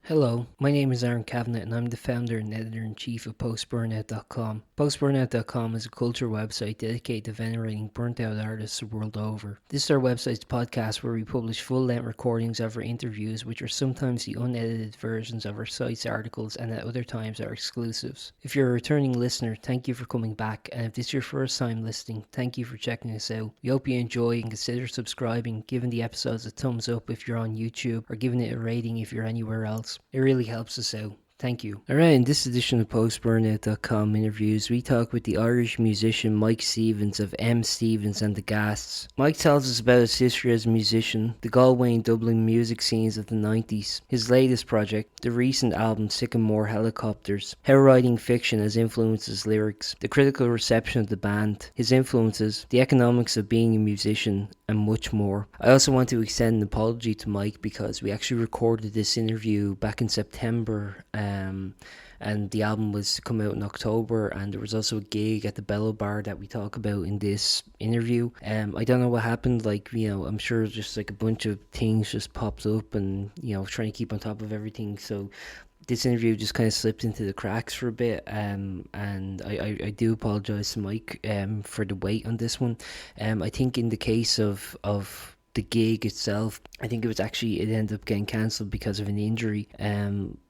Hello, my name is Aaron Cavanagh and I'm the founder and editor-in-chief of Post-Burnout.com. Post-Burnout.com is a culture website dedicated to venerating burnt-out artists the world over. This is our website's podcast where we publish full-length recordings of our interviews, which are sometimes the unedited versions of our site's articles and at other times are exclusives. If you're a returning listener, thank you for coming back, and if this is your first time listening, thank you for checking us out. We hope you enjoy and consider subscribing, giving the episodes a thumbs up if you're on YouTube, or giving it a rating if you're anywhere else. It really helps us out. Thank you. Alright, in this edition of PostBurnout.com interviews, we talk with the Irish musician Mike Stevens of M. Stevens and the Ghasts. Mike tells us about his history as a musician, the Galway and Dublin music scenes of the 90s, his latest project, the recent album Sycamore Helicopters, how writing fiction has influenced his lyrics, the critical reception of the band, his influences, the economics of being a musician, and much more. I also want to extend an apology to Mike because we actually recorded this interview back in September, and the album was to come out in October, and there was also a gig at the Bellow Bar that we talk about in this interview. I don't know what happened, I'm sure just like a bunch of things just popped up, and trying to keep on top of everything, so this interview just kind of slipped into the cracks for a bit, and I do apologize to Mike for the wait on this one. I think in the case of the gig itself, I think it ended up getting cancelled because of an injury.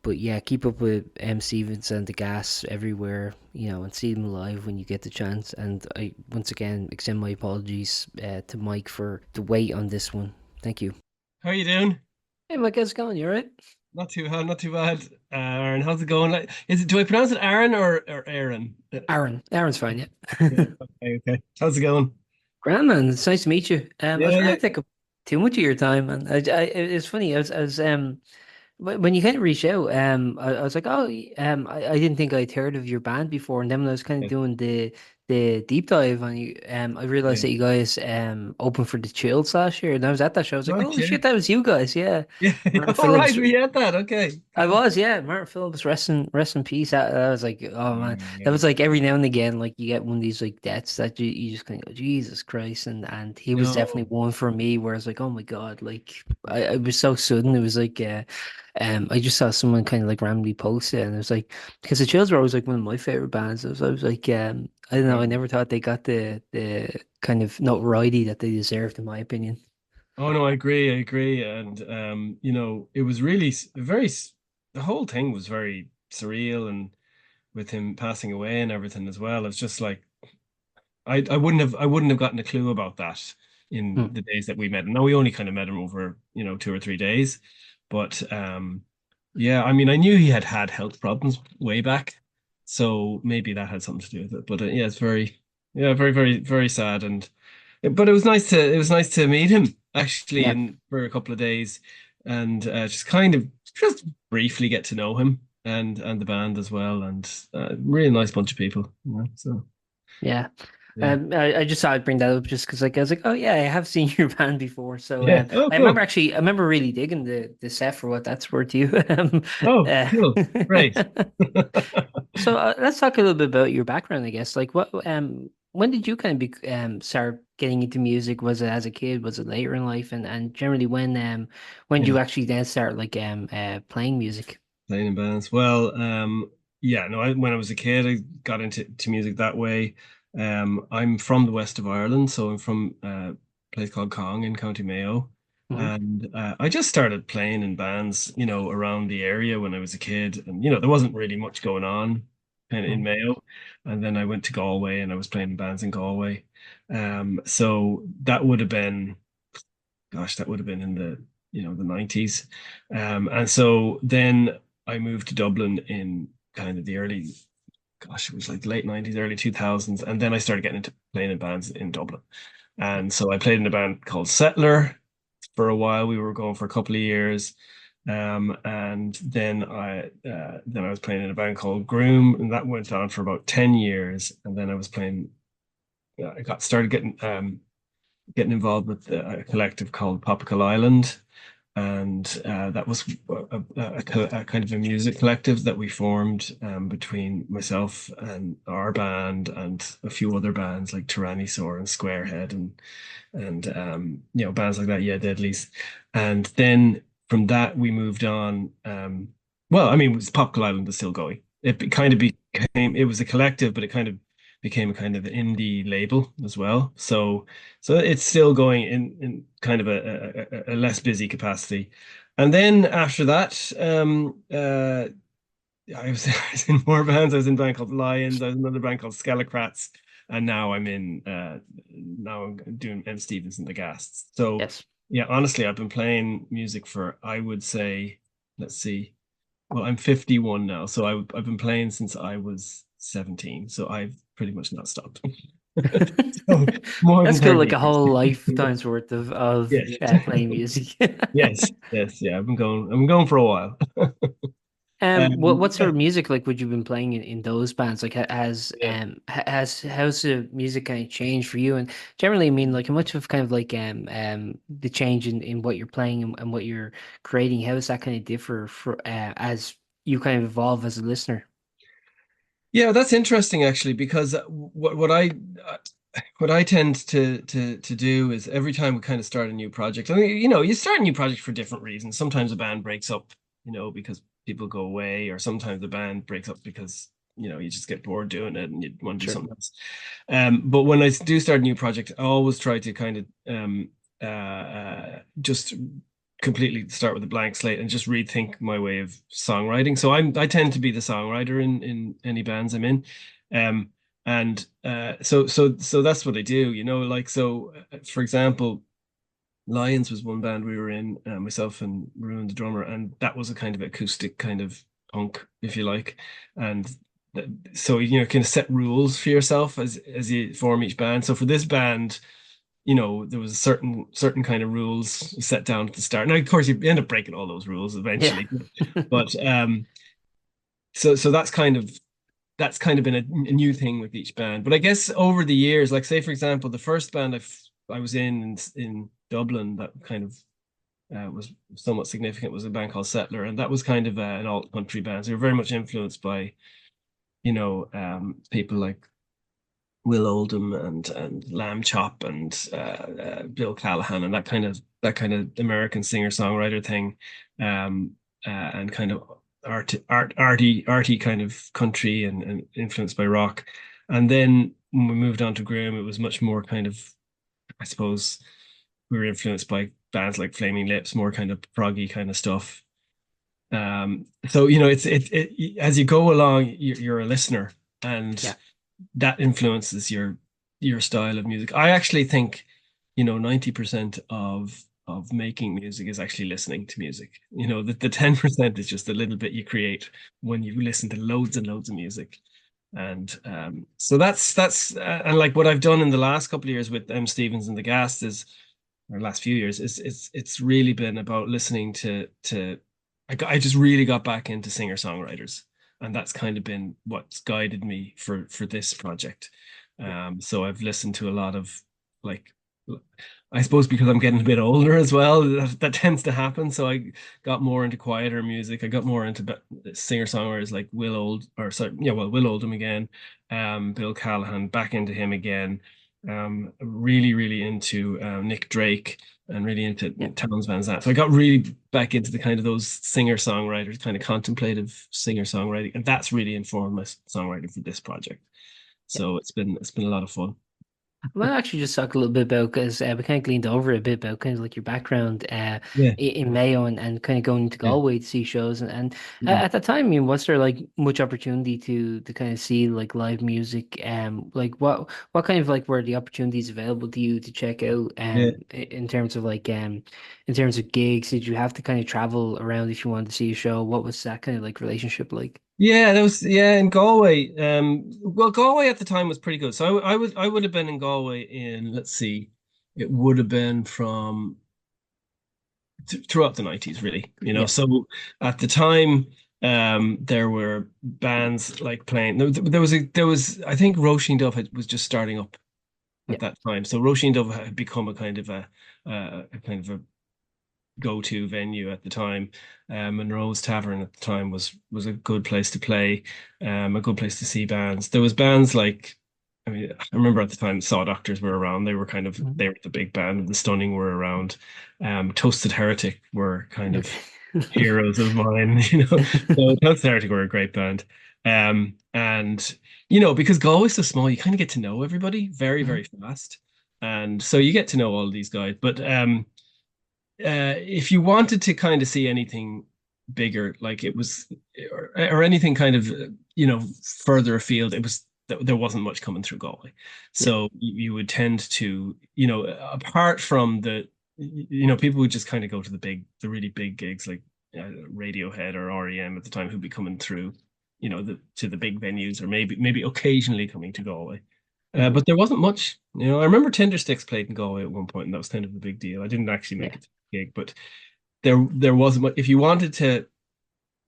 But yeah, keep up with M. Stevens and the Gas everywhere, and see them live when you get the chance. And I once again extend my apologies to Mike for the wait on this one. Thank you. How are you doing? Hey Mike, how's it going? You alright? Not too bad, not too bad. Aaron, how's it going? Do I pronounce it Aaron or Aaron? Aaron's fine, Yeah, yeah. okay, okay. How's it going? Grand man, it's nice to meet you. I Yeah, was yeah, trying to take up too much of your time, and it's funny. When you kind of reached out, I was like, oh, I didn't think I'd heard of your band before, and then when I was kind of yeah, doing the deep dive on you, I realized yeah. that you guys opened for the Chills last year, and I was at that show. I was like, Right, holy yeah. shit, that was you guys, yeah. Yeah. Martin All right, Phillips. we had that. Okay, I cool. was, yeah. Martin Phillips, rest in peace. That was like, oh Yeah, man, that yeah. was like every now and again, like you get one of these like deaths that you just kind of go, Jesus Christ, and he was definitely No, one for me. Where I was like, oh my God, like I was so sudden. It was like, I just saw someone kind of like randomly post it, and it was like because the Chills were always like one of my favorite bands. I was like, I don't know, I no. never thought they got the kind of notoriety that they deserved, in my opinion. Oh no, I agree, I agree. And it was really the whole thing was very surreal, and with him passing away and everything as well. It's just like I wouldn't have gotten a clue about that in Hmm. the days that we met. Now we only kind of met him over, 2 or 3 days, but yeah, I mean, I knew he had had health problems way back, so maybe that had something to do with it. But yeah, it's yeah, very, very, very sad. And but it was nice to meet him actually, Yeah. and for a couple of days, and just kind of just briefly get to know him and the band as well, and really nice bunch of people, so. Yeah. Yeah. I just thought I'd bring that up just because like I was like, oh yeah, I have seen your band before. So Yeah. Oh, cool. I remember really digging the set for what that's worth to you. Oh, Uh, cool. Great. so let's talk a little bit about your background, I guess. Like what when did you kind of be start getting into music? Was it as a kid? Was it later in life? And generally when did Yeah, you actually then start like playing music? playing in bands. Well, yeah, no, when I was a kid, I got into music that way. I'm from the west of Ireland, so I'm from a place called Cong in County Mayo. Hmm. And I just started playing in bands, around the area when I was a kid. And, there wasn't really much going on kind of in Hmm. Mayo. And then I went to Galway and I was playing in bands in Galway. So that would have been, gosh, that would have been in the 90s. And so then I moved to Dublin in kind of the early, gosh, it was like late 90s, early 2000s. And then I started getting into playing in bands in Dublin. And so I played in a band called Settler for a while. We were going for a couple of years. And then I was playing in a band called Groom, and that went on for about 10 years. And then I was playing, I got started getting involved with a collective called Popical Island, and that was a kind of a music collective that we formed between myself and our band and a few other bands like Tyrannosaur and Squarehead and bands like that, yeah, Deadlies. And then from that we moved on. well, I mean, Popcle Island is still going. Kind of became, it was a collective, but it kind of became a kind of an indie label as well. So it's still going in kind of a less busy capacity. And then after that, I was in more bands. I was in a band called Lions. I was in another band called Skelecrats, and now I'm doing M. Stevens and the Ghasts. So Yes. yeah, honestly, I've been playing music for, I would say, let's see. Well, I'm 51 now, so I've been playing since I was 17. So I've pretty much not stopped. So more than That's cool, like 30 a years. whole lifetime's worth of Yes. playing music. Yes. Yes. Yeah. I've been going for a while. What sort Yeah. of music like would you been playing in those bands? Like Yeah. has how's the music kind of changed for you? And generally, I mean, like how much of kind of like the change in what you're playing and what you're creating, how does that kind of differ for as you kind of evolve as a listener? Yeah, that's interesting actually, because what I tend to do is every time we kind of start a new project. I mean, you start a new project for different reasons. Sometimes a band breaks up, because people go away, or sometimes the band breaks up because you just get bored doing it and you want to do Sure. something else. But when I do start a new project, I always try to kind of just completely start with a blank slate and just rethink my way of songwriting. So I tend to be the songwriter in any bands I'm in. Um and so that's what I do, like so for example, Lions was one band we were in, myself and Maroon the drummer, and that was a kind of acoustic kind of punk, if you like. And so kind of set rules for yourself as you form each band. So for this band, there was a certain kind of rules set down at the start. Now, of course, you end up breaking all those rules Yeah. eventually, but so that's kind of been a new thing with each band. But I guess over the years, like say for example, the first band I was in Dublin that kind of was somewhat significant was a band called Settler, and that was kind of an alt country band. So they were very much influenced by people like Will Oldham and Lamb Chop and Bill Callahan and that kind of American singer-songwriter thing, and kind of arty kind of country and influenced by rock. And then when we moved on to Graham, it was much more kind of, I suppose, we were influenced by bands like Flaming Lips, more kind of proggy kind of stuff. So as you go along, you're a listener, and Yeah. that influences your style of music. I actually think, 90% of making music is actually listening to music. The 10% is just a little bit you create when you listen to loads and loads of music. And so that's and like what I've done in the last couple of years with M. Stevens and the Ghasts is, or last few years, is it's really been about listening to I just really got back into singer-songwriters, and that's kind of been what's guided me for this project. So I've listened to a lot of, like, I suppose because I'm getting a bit older as well, that tends to happen. So I got more into quieter music. I got more into singer-songwriters like Will Oldham again, Bill Callahan, back into him again. Really, really into Nick Drake and really into Yeah. Townes Van Zandt. So I got really back into the kind of those singer-songwriters, kind of contemplative singer-songwriting, and that's really informed my songwriting for this project. Yeah. So it's been a lot of fun. Well, actually, just talk a little bit about because we kind of gleaned over a bit about kind of like your background Yeah, in Mayo and kind of going to yeah. Galway to see shows and Mm. at that time, I mean, was there like much opportunity to kind of see like live music? Like what kind of like were the opportunities available to you to check out Yeah. in terms of like in terms of gigs? Did you have to kind of travel around if you wanted to see a show? What was that kind of like relationship like? Yeah, that was in Galway. Well, Galway at the time was pretty good. So I would have been in Galway in, let's see, it would have been from throughout the 90s, really. Yeah, So at the time, there were bands like playing. There was I think Roisin Dove was just starting up yeah, at that time. So Roisin Dove had become a kind of a go-to venue at the time. Monroe's Tavern at the time was a good place to play, a good place to see bands. There was bands like, I mean, I remember at the time Saw Doctors were around. Mhm. They were the big band. The Stunning were around. Toasted Heretic were kind of Okay. heroes of mine, So Ghosts were a great band. And because Galway's so small, you kind of get to know everybody very, Mhm. very fast. And so you get to know all these guys. But if you wanted to kind of see anything bigger, like it was, or anything kind of, further afield, there wasn't much coming through Galway. Yeah. So you would tend to, apart from people would just kind of go to the really big gigs like Radiohead or REM at the time who'd be coming through, to the big venues or maybe occasionally coming to Galway. Mhm. But there wasn't much. I remember Tender Sticks played in Galway at one point, and that was kind of a big deal. I didn't actually make Yeah. it to the gig, but there wasn't much. If you wanted to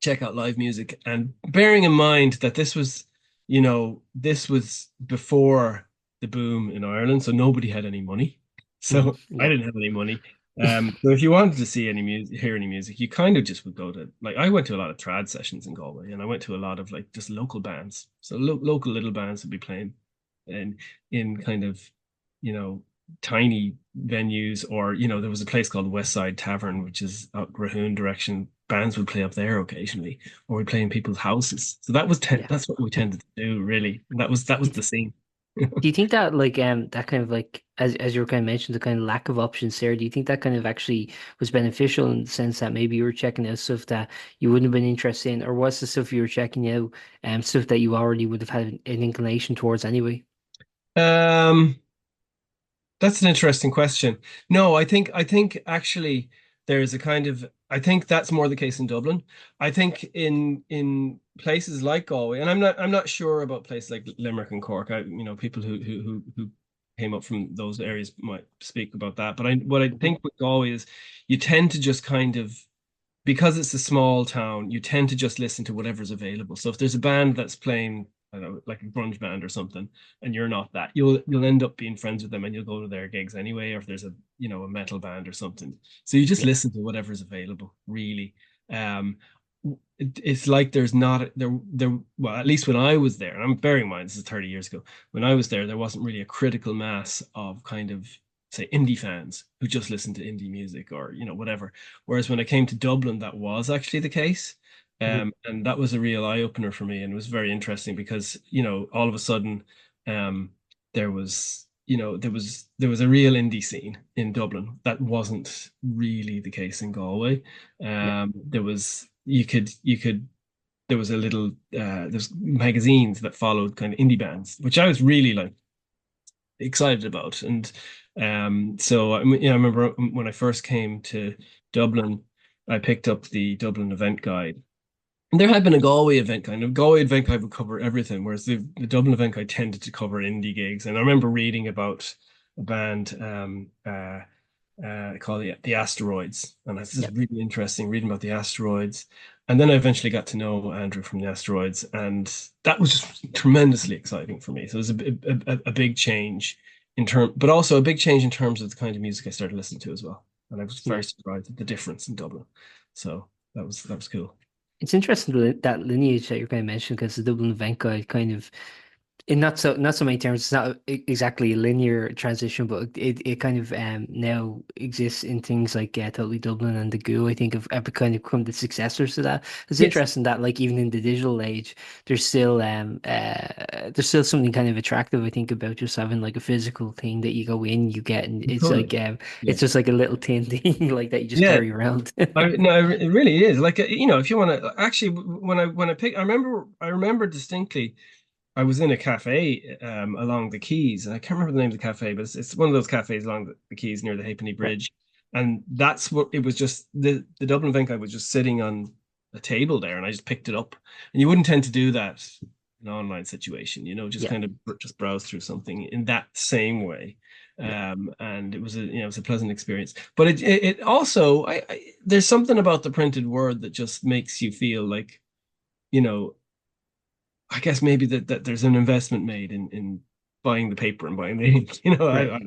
check out live music, and bearing in mind that this was before the boom in Ireland, so nobody had any money. Mhm. So I Yeah. didn't have any money. So if you wanted to see any music, hear any music, you kind of just would go to like I went to a lot of trad sessions in Galway, and I went to a lot of like just local bands. So local little bands would be playing in kind of you know tiny venues, or there was a place called West Side Tavern, which is out Rahoon direction. Bands would play up there occasionally, or we play in people's houses. So Yeah. that's what we tended to do, really. That was the scene. Do you think that like that kind of like as you were kind of mentioned the kind of lack of options there, do you think that kind of actually was beneficial in the sense that maybe you were checking out stuff that you wouldn't have been interested in, or was the stuff you were checking out stuff that you already would have had an inclination towards anyway? Um, That's an interesting question. No, I think actually there's a kind of I think that's more the case in Dublin. I think in places like Galway, and I'm not sure about places like Limerick and Cork. People who came up from those areas might speak about that. But what I Mhm. think with Galway is you tend to just kind of because it's a small town, you tend to just listen to whatever's available. So if there's a band that's playing, I don't know, like a grunge band or something, and you're not that, you'll end up being friends with them and you'll go to their gigs anyway. Or if there's a metal band or something, so you just Yeah. listen to whatever's available, really. Um, it's like there's not there. Well, at least when I was there, and I'm bearing in mind this is 30 years ago. When I was there wasn't really a critical mass of kind of say indie fans who just listen to indie music or whatever. Whereas when I came to Dublin, that was actually the case. Mhm. And that was a real eye opener for me, and it was very interesting because, all of a sudden, um, there was a real indie scene in Dublin that wasn't really the case in Galway. Yeah. There was you could there was a little there's magazines that followed kind of indie bands, which I was really like excited about. And so I remember when I first came to Dublin, I picked up the Dublin event guide. And there had been a Galway event guide. A Galway event guide would cover everything, whereas the Dublin event guide tended to cover indie gigs. And I remember reading about a band called the Asteroids, and it's Yeah. just really interesting reading about the Asteroids. And then I eventually got to know Andrew from the Asteroids, and that was just tremendously exciting for me. So it was a big change but also a big change in terms of the kind of music I started listening to as well. And I was very Yeah. surprised at the difference in Dublin. So that was cool. It's interesting that lineage that you're kind of mentioning because the Dublin event guide kind of in not so many terms, it's not exactly a linear transition, but it kind of now exists in things like Totally Dublin and the Goo. I think have kind of become the successors to that. It's Yes. interesting that like even in the digital age, there's still something kind of attractive I think about just having like a physical thing that you go in, you get, and it's like Totally. it's Yeah. just like a little tin thing like that you just Yeah. carry around. No, it really is. Like, if you want to actually, when I pick, I remember distinctly. I was in a cafe along the quays, and I can't remember the name of the cafe, but it's one of those cafes along the quays near the Halfpenny Right. Bridge, and that's what it was. Just the Dublin Venkai was just sitting on a table there, and I just picked it up. And you wouldn't tend to do that in an online situation, just Yeah. kind of just browse through something in that same way. Yeah. And it was a pleasant experience. But it also, there's something about the printed word that just makes you feel like, you know I guess maybe that there's an investment made in buying the paper and buying the ink. Right.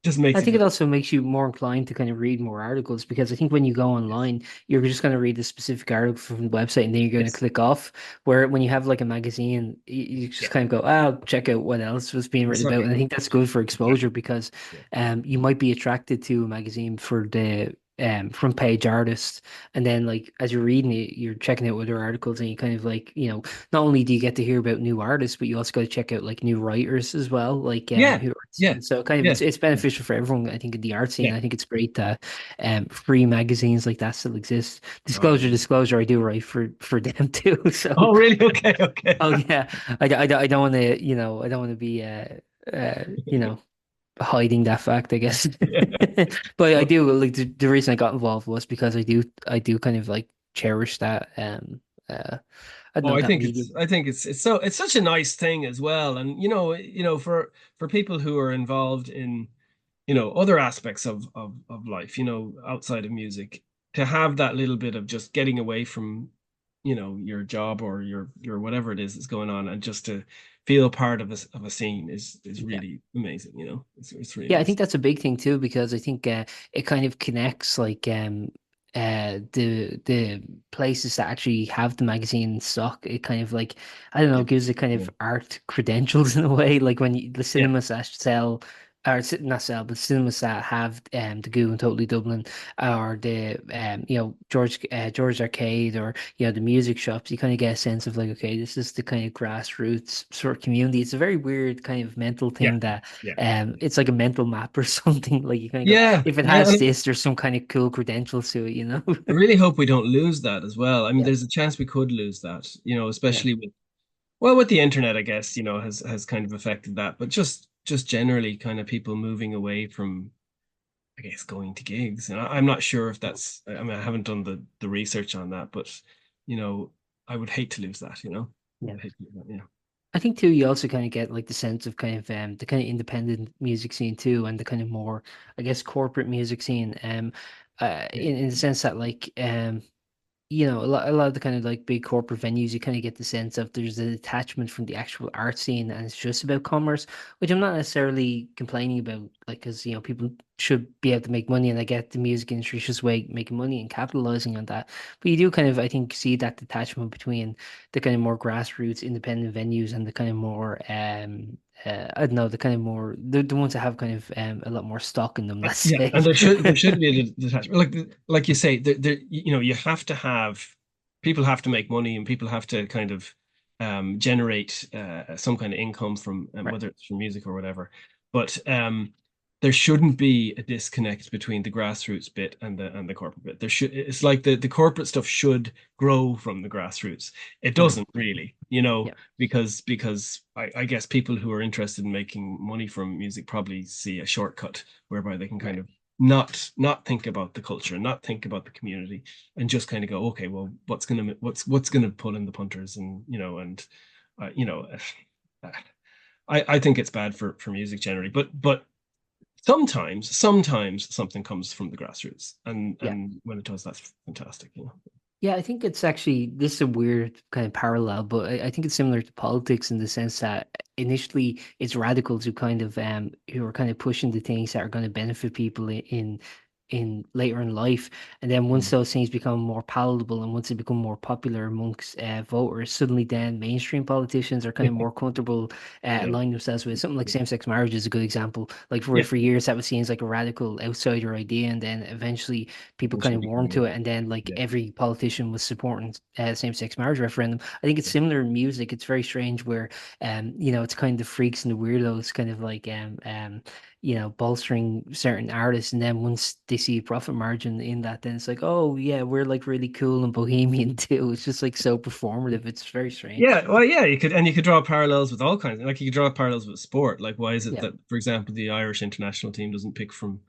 Just makes I it think it just also makes you more inclined to kind of read more articles because I think when you go yes, online, you're just going to read a specific article from the website and then you're going to yes, click off. Where when you have like a magazine, you just yeah, kind of go, oh, check out what else was being written about. exactly, And I think that's good for exactly, exposure because yeah, you might be attracted to a magazine for front page artists, and then like as you're reading it, you're checking out other articles, and you kind of like, not only do you get to hear about new artists, but you also got to check out like new writers as well, like Yeah, who are yeah, seeing. So kind of yeah, it's yeah, beneficial for everyone, I think, in the art scene. yeah. I think it's great that free magazines like that still exist. Oh, Disclosure, I do write for them too. So oh, really? Okay, okay. oh yeah, I don't want to, I don't want to be uh you know hiding that fact, I guess. Yeah. But I Well, do like the reason I got involved was because I do kind of like cherish that I don't oh, know, that medium. I think it's such a nice thing as well. And for people who are involved in, other aspects of life, outside of music, to have that little bit of just getting away from, your job or your whatever it is that's going on, and just to feel part of a scene is Yeah. really amazing, it's really Yeah, I nice. think that's a big thing too, because I think it kind of connects like the places that actually have the magazine in stock. It kind of like, I don't know, Yeah. gives it kind Yeah. of art credentials in a way. Like when the Yeah. cinemas that sell, or not sell, but cinemas that have the Goo and Totally Dublin, or the George Arcade, or the music shops, you kind of get a sense of like, okay, this is the kind of grassroots sort of community. It's a very weird kind of mental Yeah. thing that Yeah. it's like a mental map or something. Like you kind of go, Yeah. if it Yeah. has this, there's some kind of cool credentials to it. I really hope we don't lose that as well. I mean, Yeah, there's a chance we could lose that, yeah, especially with the internet, I guess, has kind of affected that. But just generally kind of people moving away from, I guess, going to gigs. And I'm not sure if I mean, I haven't done the research on that, but you know, I would hate to lose that, I yeah. would hate to lose that, yeah. I think too, you also kind of get like the sense of kind of the kind of independent music scene too, and the kind of more, I guess, corporate music scene. Yeah. In the sense that like a lot of the kind of like big corporate venues, you kind of get the sense of there's a detachment from the actual art scene, and it's just about commerce, which I'm not necessarily complaining about, like, because people should be able to make money, and I get the music industry is just way making money and capitalizing on that. But you do kind of, I think, see that detachment between the kind of more grassroots independent venues and the kind of more I don't know, the kind of more the ones that have kind of a lot more stock in them, let's Yeah, say. and there should be a detachment. Like you say, you have to have people have to make money, and people have to kind of generate some kind of income from, Right. whether it's from music or whatever. But there shouldn't be a disconnect between the grassroots bit and the corporate bit. It's like the corporate stuff should grow from the grassroots. It Mhm. doesn't really, Yeah. because I guess people who are interested in making money from music probably see a shortcut whereby they can kind Right. of not think about the culture, not think about the community, and just kind of go, okay, well, what's gonna pull in the punters, and uh, you know uh, I think it's bad for music generally, but sometimes something comes from the grassroots, and Yeah. when it does, that's fantastic. Yeah, I think it's actually, this is a weird kind of parallel, but I think it's similar to politics in the sense that initially it's radicals who are kind of pushing the things that are going to benefit people in later in life, and then once Mm. those things become more palatable, and once they become more popular amongst voters, suddenly then mainstream politicians are kind of more comfortable Yeah, aligning themselves with something like same-sex marriage is a good example. Like for yeah, for years that was seen as like a radical outsider idea, and then eventually people kind eventually of warmed becoming to it. it, and then like Yeah, every politician was supporting same-sex marriage referendum. I think it's yeah, similar in music. It's very strange where it's kind of the freaks and the weirdos kind of like bolstering certain artists, and then once they see a profit margin in that, then it's like, oh yeah, we're like really cool and bohemian too. It's just like so performative. It's very strange. yeah. Well, yeah, you could draw parallels with all kinds. Like you could draw parallels with sport. Like, why is it Yeah, that, for example, the Irish international team doesn't pick from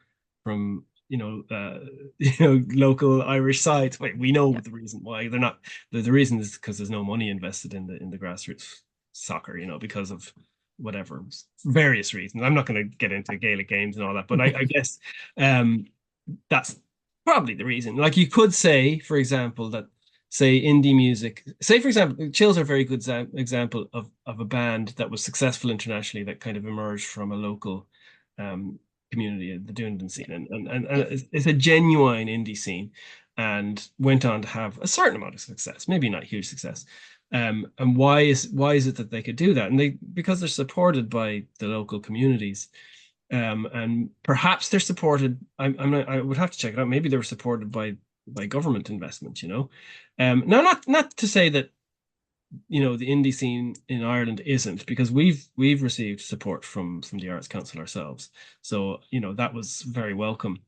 local Irish sides? Wait, we know yeah, the reason why they're not. The reason is because there's no money invested in the grassroots soccer. Because of whatever various reasons. I'm not going to get into Gaelic games and all that, but I guess um, that's probably the reason. Like you could say, for example, that say indie music, say for example, Chills are a very good example of a band that was successful internationally, that kind of emerged from a local um, community, the Dunedin scene, yeah, and yeah. it's a genuine indie scene, and went on to have a certain amount of success, maybe not huge success. And why is it that they could do that? And because they're supported by the local communities, And perhaps they're supported. I would have to check it out. Maybe they were supported by government investment, you know. Now, not to say that, you know, the indie scene in Ireland isn't, because we've received support from the Arts Council ourselves. So, you know, that was very welcome.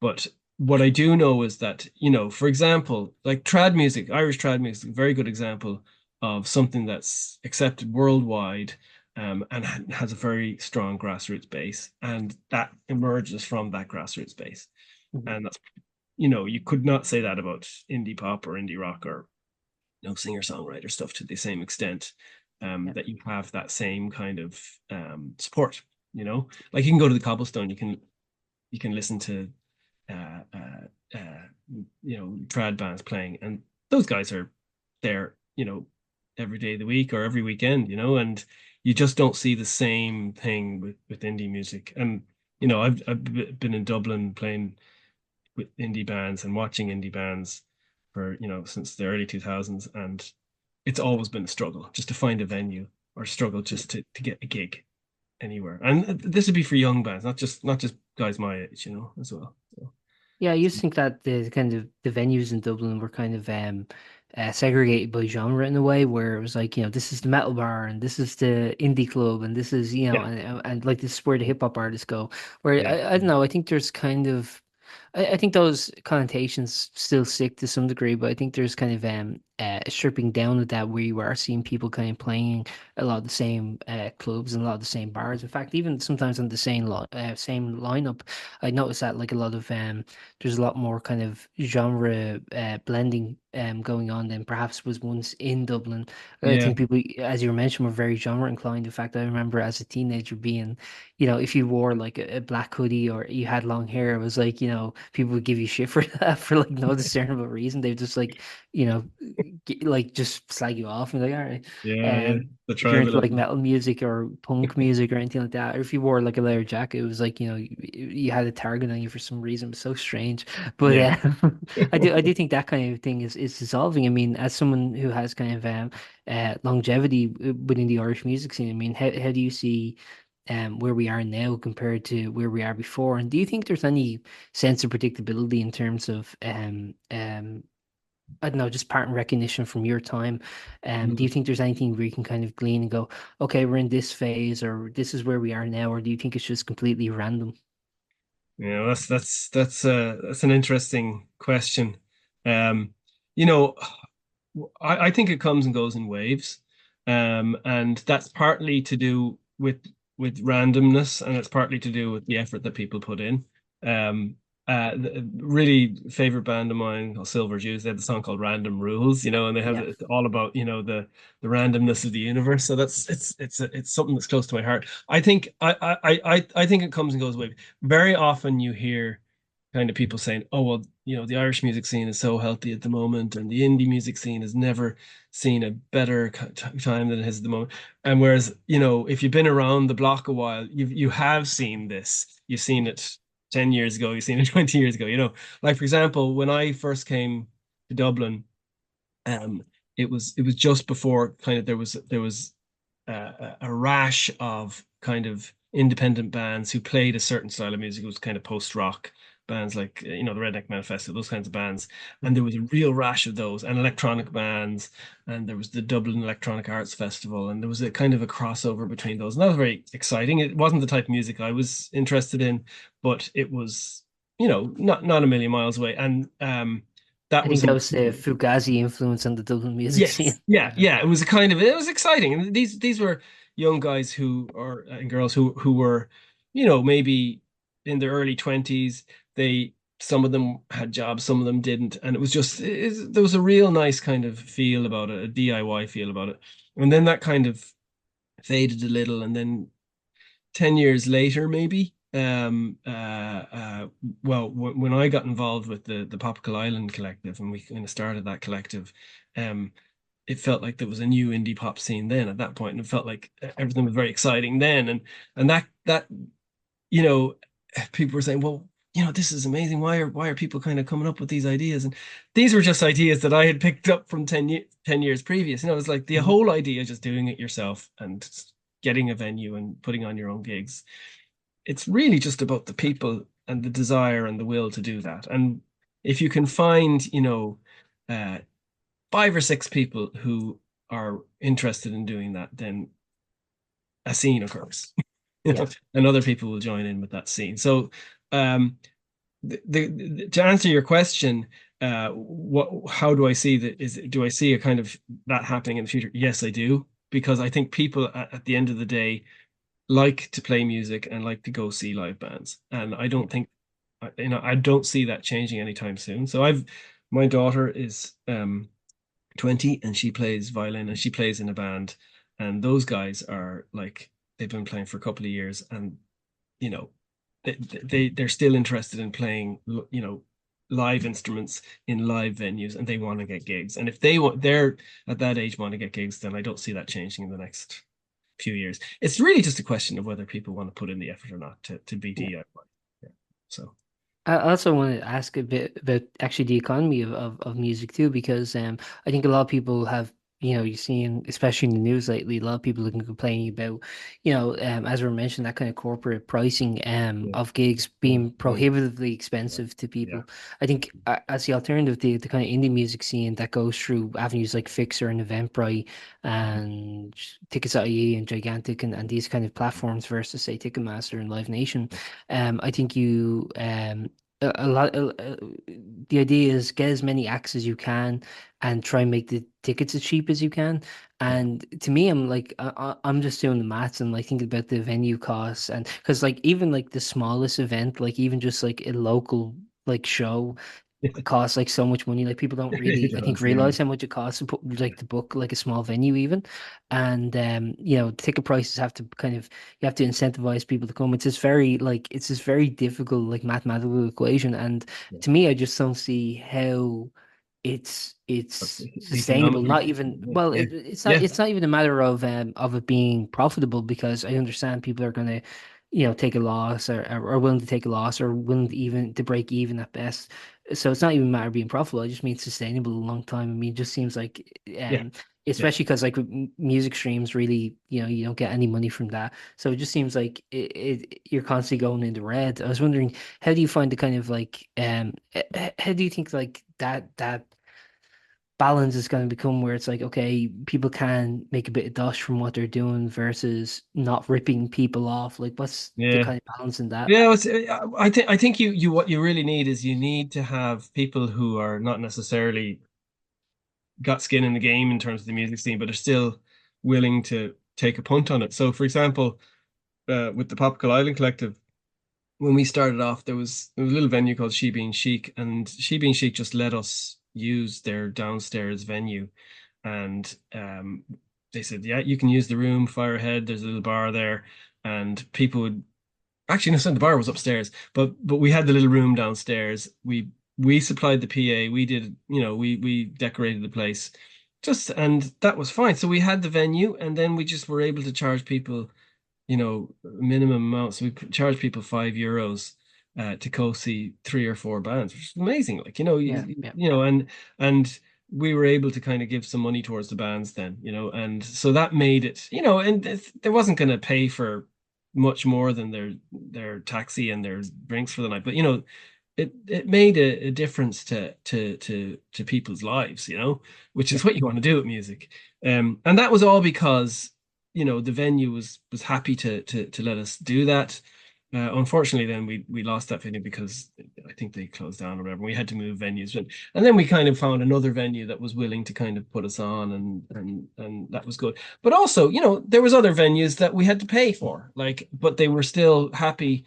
But what I do know is that, you know, for example, like trad music, Irish trad music, a very good example of something that's accepted worldwide, and has a very strong grassroots base, and that emerges from that grassroots base. Mhm. And that's, you know, you could not say that about indie pop or indie rock or, you know, singer-songwriter stuff to the same extent, Yeah. that you have that same kind of support, you know. Like you can go to the Cobblestone, you can listen to uh, uh, you know, trad bands playing, and those guys are there, you know, every day of the week or every weekend, you know, and you just don't see the same thing with indie music. And you know, I've been in Dublin playing with indie bands and watching indie bands for, you know, since the early 2000s, and it's always been a struggle just to find a venue, or struggle just to get a gig anywhere. And this would be for young bands, not just guys my age, you know, as well. So, Yeah, I used to think that the kind of the venues in Dublin were kind of segregated by genre in a way, where it was like, this is the metal bar and this is the indie club and this is, yeah, and like this is where the hip hop artists go. Where yeah, I don't know, I think there's kind of I think those connotations still stick to some degree, but I think there's kind of a stripping down of that, where you are seeing people kind of playing a lot of the same clubs and a lot of the same bars. In fact, even sometimes on the same lineup, I noticed that like a lot of there's a lot more kind of genre blending going on than perhaps was once in Dublin. I yeah, think people, as you mentioned, were very genre inclined. In fact, I remember as a teenager being, if you wore like a black hoodie or you had long hair, it was like, people would give you shit for that for like no discernible reason. They just like, you know, like just slag you off and like, all right. yeah. The If you're into like tribalism. metal music or punk music or anything like that, or if you wore like a leather jacket, it was like, you had a target on you for some reason. It was so strange. But Yeah. I do think that kind of thing is dissolving. I mean, as someone who has kind of longevity within the Irish music scene, I mean, how do you see where we are now compared to where we are before? And do you think there's any sense of predictability in terms of I don't know, just pattern recognition from your time? Do you think there's anything where you can kind of glean and go, okay, we're in this phase, or this is where we are now, or do you think it's just completely random? Yeah, that's an interesting question. Um, you know, I think it comes and goes in waves, and that's partly to do with randomness, and it's partly to do with the effort that people put in. Um, really favorite band of mine called Silver Jews, they had the song called Random Rules, you know, and they have Yeah, it's all about, you know, the randomness of the universe. So that's it's something that's close to my heart. I think it comes and goes with. Very often you hear kind of people saying, "Oh well, you know, the Irish music scene is so healthy at the moment, and the indie music scene has never seen a better time than it has at the moment." And whereas, you know, if you've been around the block a while, you have seen this. You've seen it 10 years ago. You've seen it 20 years ago. You know, like for example, when I first came to Dublin, um, it was just before kind of there was a rash of kind of independent bands who played a certain style of music. It was kind of post-rock bands like, you know, the Redneck Manifesto, those kinds of bands. And there was a real rash of those, and electronic bands, and there was the Dublin Electronic Arts Festival, and there was a kind of a crossover between those. And that was very exciting. It wasn't the type of music I was interested in, but it was, you know, not a million miles away. And that I was think that something. was the Fugazi influence on the Dublin music Yes, scene. yeah, Yeah. yeah. It was a kind of, it was exciting, and these were young guys who or and girls who were, you know, maybe in their early 20s. They Some of them had jobs, some of them didn't, and it was just there was a real nice kind of feel about it, a DIY feel about it, and then that kind of faded a little, and then 10 years later, maybe. Well, when I got involved with the Popical Island Collective, and we kind of started that collective, um, it felt like there was a new indie pop scene then at that point, and it felt like everything was very exciting then, and that you know, people were saying, well, you know, this is amazing. Why are people kind of coming up with these ideas? And these were just ideas that I had picked up from 10 years previous. You know, it's like the Mhm. whole idea of just doing it yourself and getting a venue and putting on your own gigs. it's really just about the people and the desire and the will to do that. And if you can find, uh, five or six people who are interested in doing that, then a scene occurs, Yeah. and other people will join in with that scene. So, um, to answer your question, how do I see that? Do I see a kind of that happening in the future? Yes, I do, because I think people at the end of the day like to play music and like to go see live bands, and I Yeah. don't think, I don't see that changing anytime soon. So my daughter is 20 and she plays violin and she plays in a band, and those guys are like, they've been playing for a couple of years, and you know they're still interested in playing, live instruments in live venues, and they want to get gigs. And if they're at that age, want to get gigs, then I don't see that changing in the next few years. It's really just a question of whether people want to put in the effort or not to be Yeah. DIY. Yeah. So I also want to ask a bit about actually the economy of music too, because I think a lot of people have, you're seeing, especially in the news lately, a lot of people have been complaining about, as we mentioned, that kind of corporate pricing yeah. of gigs Oh, being oh, yeah. prohibitively Yeah. expensive to Yeah. people. I think as the alternative, the kind of indie music scene that goes through avenues like Fixer and Eventbrite and Tickets.ie and Gigantic and these kind of platforms versus say Ticketmaster and Live Nation. I think a lot the idea is get as many acts as you can and try and make the tickets as cheap as you can. Yeah. And to me, I'm like I'm just doing the maths and like thinking about the venue costs, and because like even like the smallest event, like even just like a local like show costs like so much money. Like people don't It really, I think, does. Yeah. realize how much it costs to put like to book like a small venue even. And ticket prices have to kind of, you have to incentivize people to come. It's this very like it's this very difficult like mathematical equation. And Yeah. to me, I just don't see how it's It's sustainable. economically Not feasible. even, Yeah. well, Yeah. it's Yeah. it's not even a matter of it being profitable, because I understand people are gonna take a loss, or willing to take a loss, or willing to even to break even at best. So it's not even a matter of being profitable. I just mean sustainable a long time. I mean, it just seems like Yeah. Yeah. especially because like with music streams, really, you don't get any money from that. So it just seems like you're constantly going in the red. I was wondering, how do you find the kind of like how do you think like that balance is going to become where it's like, okay, people can make a bit of dust from what they're doing versus not ripping people off. Like, what's the Yeah. kind of balance in that? Yeah, I think you what you really need is you need to have people who are not necessarily got skin in the game in terms of the music scene, but are still willing to take a punt on it. So, for example, with the Popcal Island Collective, when we started off, there was a little venue called She Bean Chic, and She Bean Chic just let us use their downstairs venue, and they said, yeah, you can use the room, fire ahead. There's a little bar there, and people would actually, no, sorry, the bar was upstairs, but we had the little room downstairs. We supplied the PA. We did, we decorated the place, and that was fine. So we had the venue, and then we just were able to charge people, minimum amount. So we charged people €5 to go see three or four bands, which is amazing. Like, Yeah, yeah, and we were able to kind of give some money towards the bands then, and so that made it, and there wasn't going to pay for much more than their taxi and their drinks for the night, but it made a difference to people's lives, which yeah, is what you want to do with music. And that was all because the venue was happy to let us do that. Unfortunately, then we lost that venue because I think they closed down or whatever. We had to move venues, and then we kind of found another venue that was willing to kind of put us on, and that was good. But also, there was other venues that we had to pay for, like, but they were still happy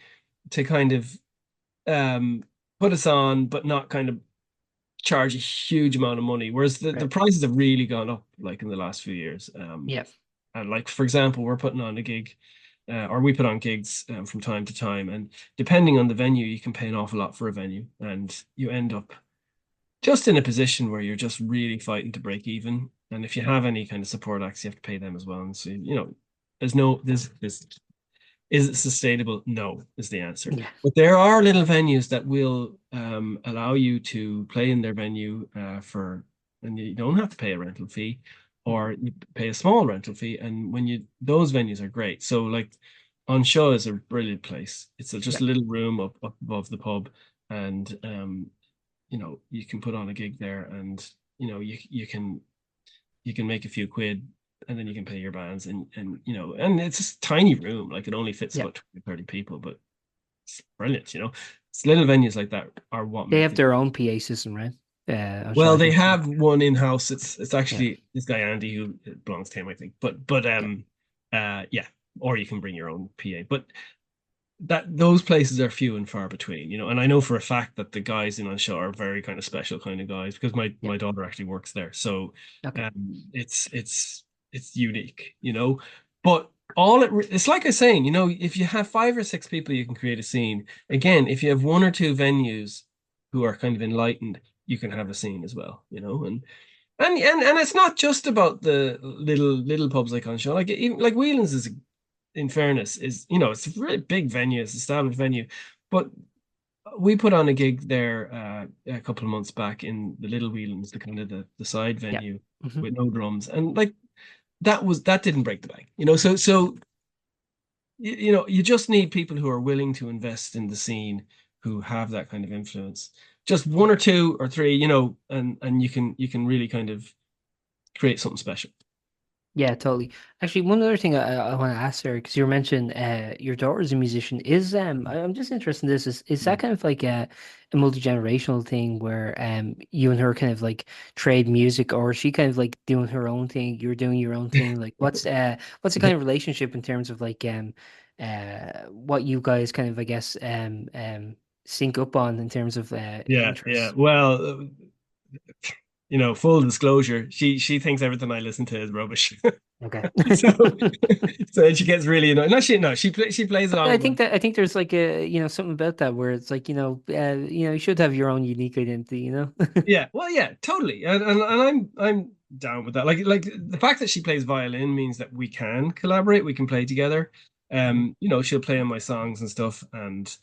to kind of um, put us on, but not kind of charge a huge amount of money. Whereas the right. prices have really gone up, like in the last few years. Yeah, And like, for example, we're putting on a gig, or we put on gigs from time to time, and depending on the venue, you can pay an awful lot for a venue, and you end up just in a position where you're just really fighting to break even. And if you have any kind of support acts, you have to pay them as well. And so, there's is it sustainable? No, is the answer. yeah, But there are little venues that will allow you to play in their venue and you don't have to pay a rental fee, or you pay a small rental fee. And those venues are great. So, like, Anseo is a brilliant place. It's just Yeah. a little room up above the pub, and you can put on a gig there, and you can make a few quid, and then you can pay your bands, and it's just a tiny room, like it only fits Yeah. about 20, 30 people, but it's brilliant. It's little venues like that are what They make have the. their own PA system, right? I'm sure. Well, I they think. have one in house. It's Yeah. actually this guy Andy who it belongs to him, I think. But Yeah. yeah, or you can bring your own PA. But that those places are few and far between. And I know for a fact that the guys in Anseo are very kind of special kind of guys because my Yeah. my daughter actually works there. So Okay. it's unique. But it's like I was saying, if you have 5 or 6 people, you can create a scene. Again, if you have 1 or 2 venues who are kind of enlightened, you can have a scene as well. And it's not just about the little pubs like Anseo. Like even like Whelan's is, in fairness, it's a really big venue, it's an established venue. But we put on a gig there a couple of months back in the Little Whelans, the kind of the side Yeah. venue Hmm. with no drums, and like that didn't break the bank. So you just need people who are willing to invest in the scene, who have that kind of influence. Just 1 or 2 or 3, and you can really kind of create something special. Yeah, totally. Actually, one other thing I want to ask there, because you mentioned your daughter's a musician. I'm just interested in this. Is that Mm. kind of like a multi-generational thing where you and her kind of like trade music, or is she kind of like doing her own thing, you're doing your own thing? Like what's the kind of relationship in terms of like what you guys kind of, I guess, sync up on in terms of Yeah, yeah. interests? Well, full disclosure, she thinks everything I listen to is rubbish. Okay. So so she gets really annoyed. No, she plays along I with my. think there's like a something about that where it's like you should have your own unique identity, you know? Yeah, well, yeah, totally, and I'm down with that. Like the fact that she plays violin means that we can collaborate, we can play together. Mhm. She'll play on my songs and stuff, and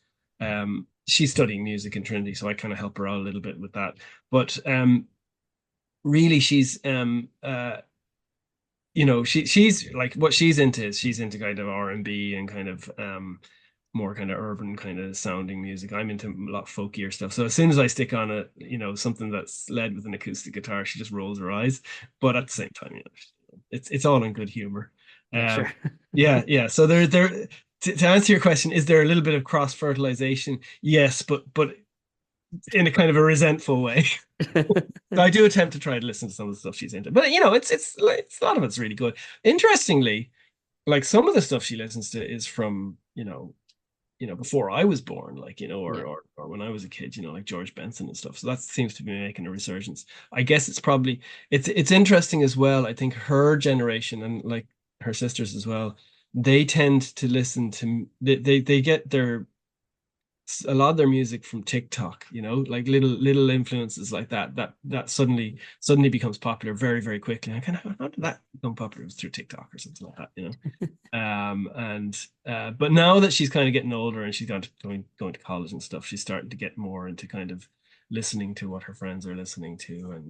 she's studying music in Trinity, so I kind of help her out a little bit with that. But really, she's like what she's into is she's into kind of R&B and kind of more kind of urban kind of sounding music. I'm into a lot folkier stuff. So as soon as I stick on something that's led with an acoustic guitar, she just rolls her eyes. But at the same time, it's all in good humor. Yeah, Um, sure. yeah, yeah. So there to answer your question, is there a little bit of cross fertilization? Yes, but in a kind of a resentful way. So I do attempt to try to listen to some of the stuff she's into, but it's a lot of it's really good. Interestingly, like some of the stuff she listens to is from before I was born, like Yeah. or when I was a kid, like George Benson and stuff. So that seems to be making a resurgence. I guess it's interesting as well. I think her generation and like her sisters as well, they tend to listen to they get a lot of their music from TikTok, like little influences like that suddenly becomes popular very, very quickly. I kind of, how did that become popular? It was through TikTok or something like that. And but now that she's kind of getting older and she's going to college and stuff, she's starting to get more into kind of listening to what her friends are listening to,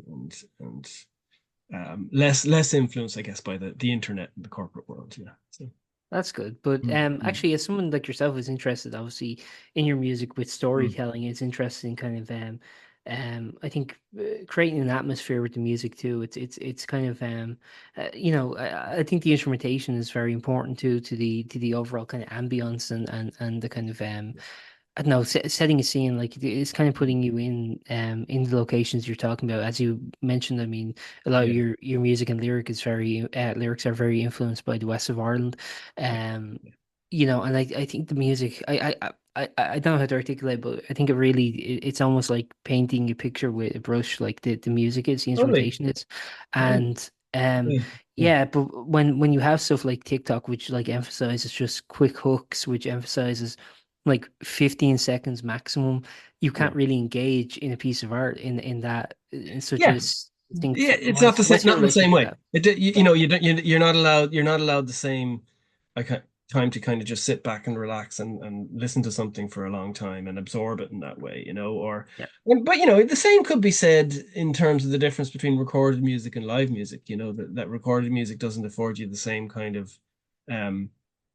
and less influence, I guess, by the internet and the corporate world. Yeah. So. That's good. But Mm, mm, actually, as someone like yourself who's interested, obviously, in your music with mm. storytelling, it's interesting. Kind of, I think creating an atmosphere with the music too. It's kind of, I think the instrumentation is very important too to the overall kind of ambience and the kind of I don't know, setting a scene like it's kind of putting you in the locations you're talking about. As you mentioned, I mean, a lot of Yeah. your music and lyrics are very influenced by the west of Ireland. Yeah. Um, and I think the music I don't know how to articulate, but I think it's almost like painting a picture with a brush, like the music is, the Totally. instrumentation is. Totally. And Yeah. Yeah. yeah, but when you have stuff like TikTok, which like emphasizes just quick hooks, which emphasizes like 15 seconds maximum, you Yeah. can't really engage in a piece of art in that in such a Yeah. distinct Yeah, it's not the same, what's your not in the same relationship with way. that? You don't, you're not allowed the same like time to kind of just sit back and relax and listen to something for a long time and absorb it in that way. Yeah. But the same could be said in terms of the difference between recorded music and live music. That recorded music doesn't afford you the same kind of um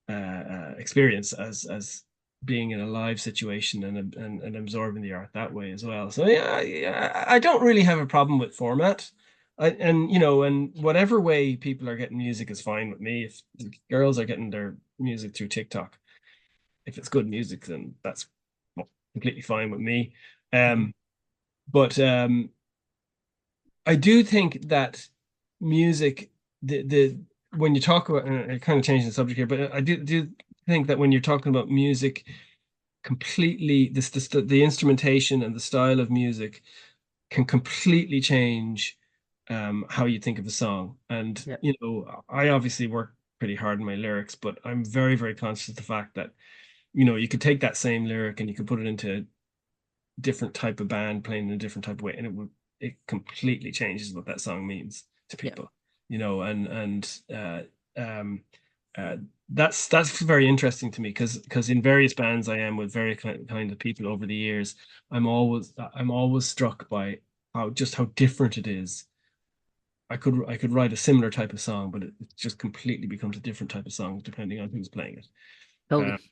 experience as being in a live situation and absorbing the art that way as well. So yeah, I don't really have a problem with format. And and whatever way people are getting music is fine with me. If girls are getting their music through TikTok, if it's good music, then that's completely fine with me. Mhm. Um, but I do think that music, the when you talk about, and I kind of changing the subject here, but I do think that when you're talking about music, completely this the instrumentation and the style of music can completely change how you think of a song. And Yeah. I obviously work pretty hard in my lyrics, but I'm very, very conscious of the fact that you could take that same lyric and you could put it into different type of band playing in a different type of way, and it completely changes what that song means to Yeah. people. And um, uh, that's very interesting to me because in various bands I am with very kind of people over the years, I'm always struck by how different it is. I could write a similar type of song, but it just completely becomes a different type of song depending on who's playing it. Uh, Totally.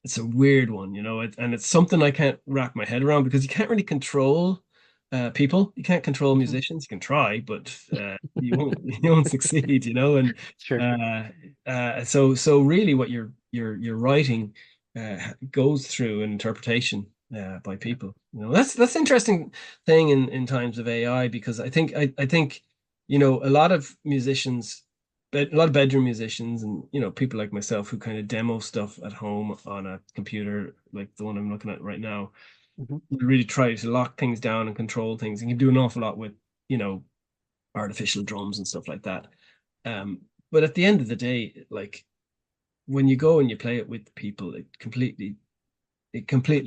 it's a weird one, and it's something I can't wrap my head around because you can't really control people. You can't control Mhm. musicians. You can try, but you won't you won't succeed. And Sure. so really, what you're writing goes through an interpretation by Yeah. people. That's interesting thing in times of AI because I think a lot of musicians a lot of bedroom musicians and people like myself who kind of demo stuff at home on a computer like the one I'm looking at right now Mhm. really try to lock things down and control things and can do an awful lot with you know artificial drums and stuff like that. But at the end of the day, like when you go and you play it with people, it completely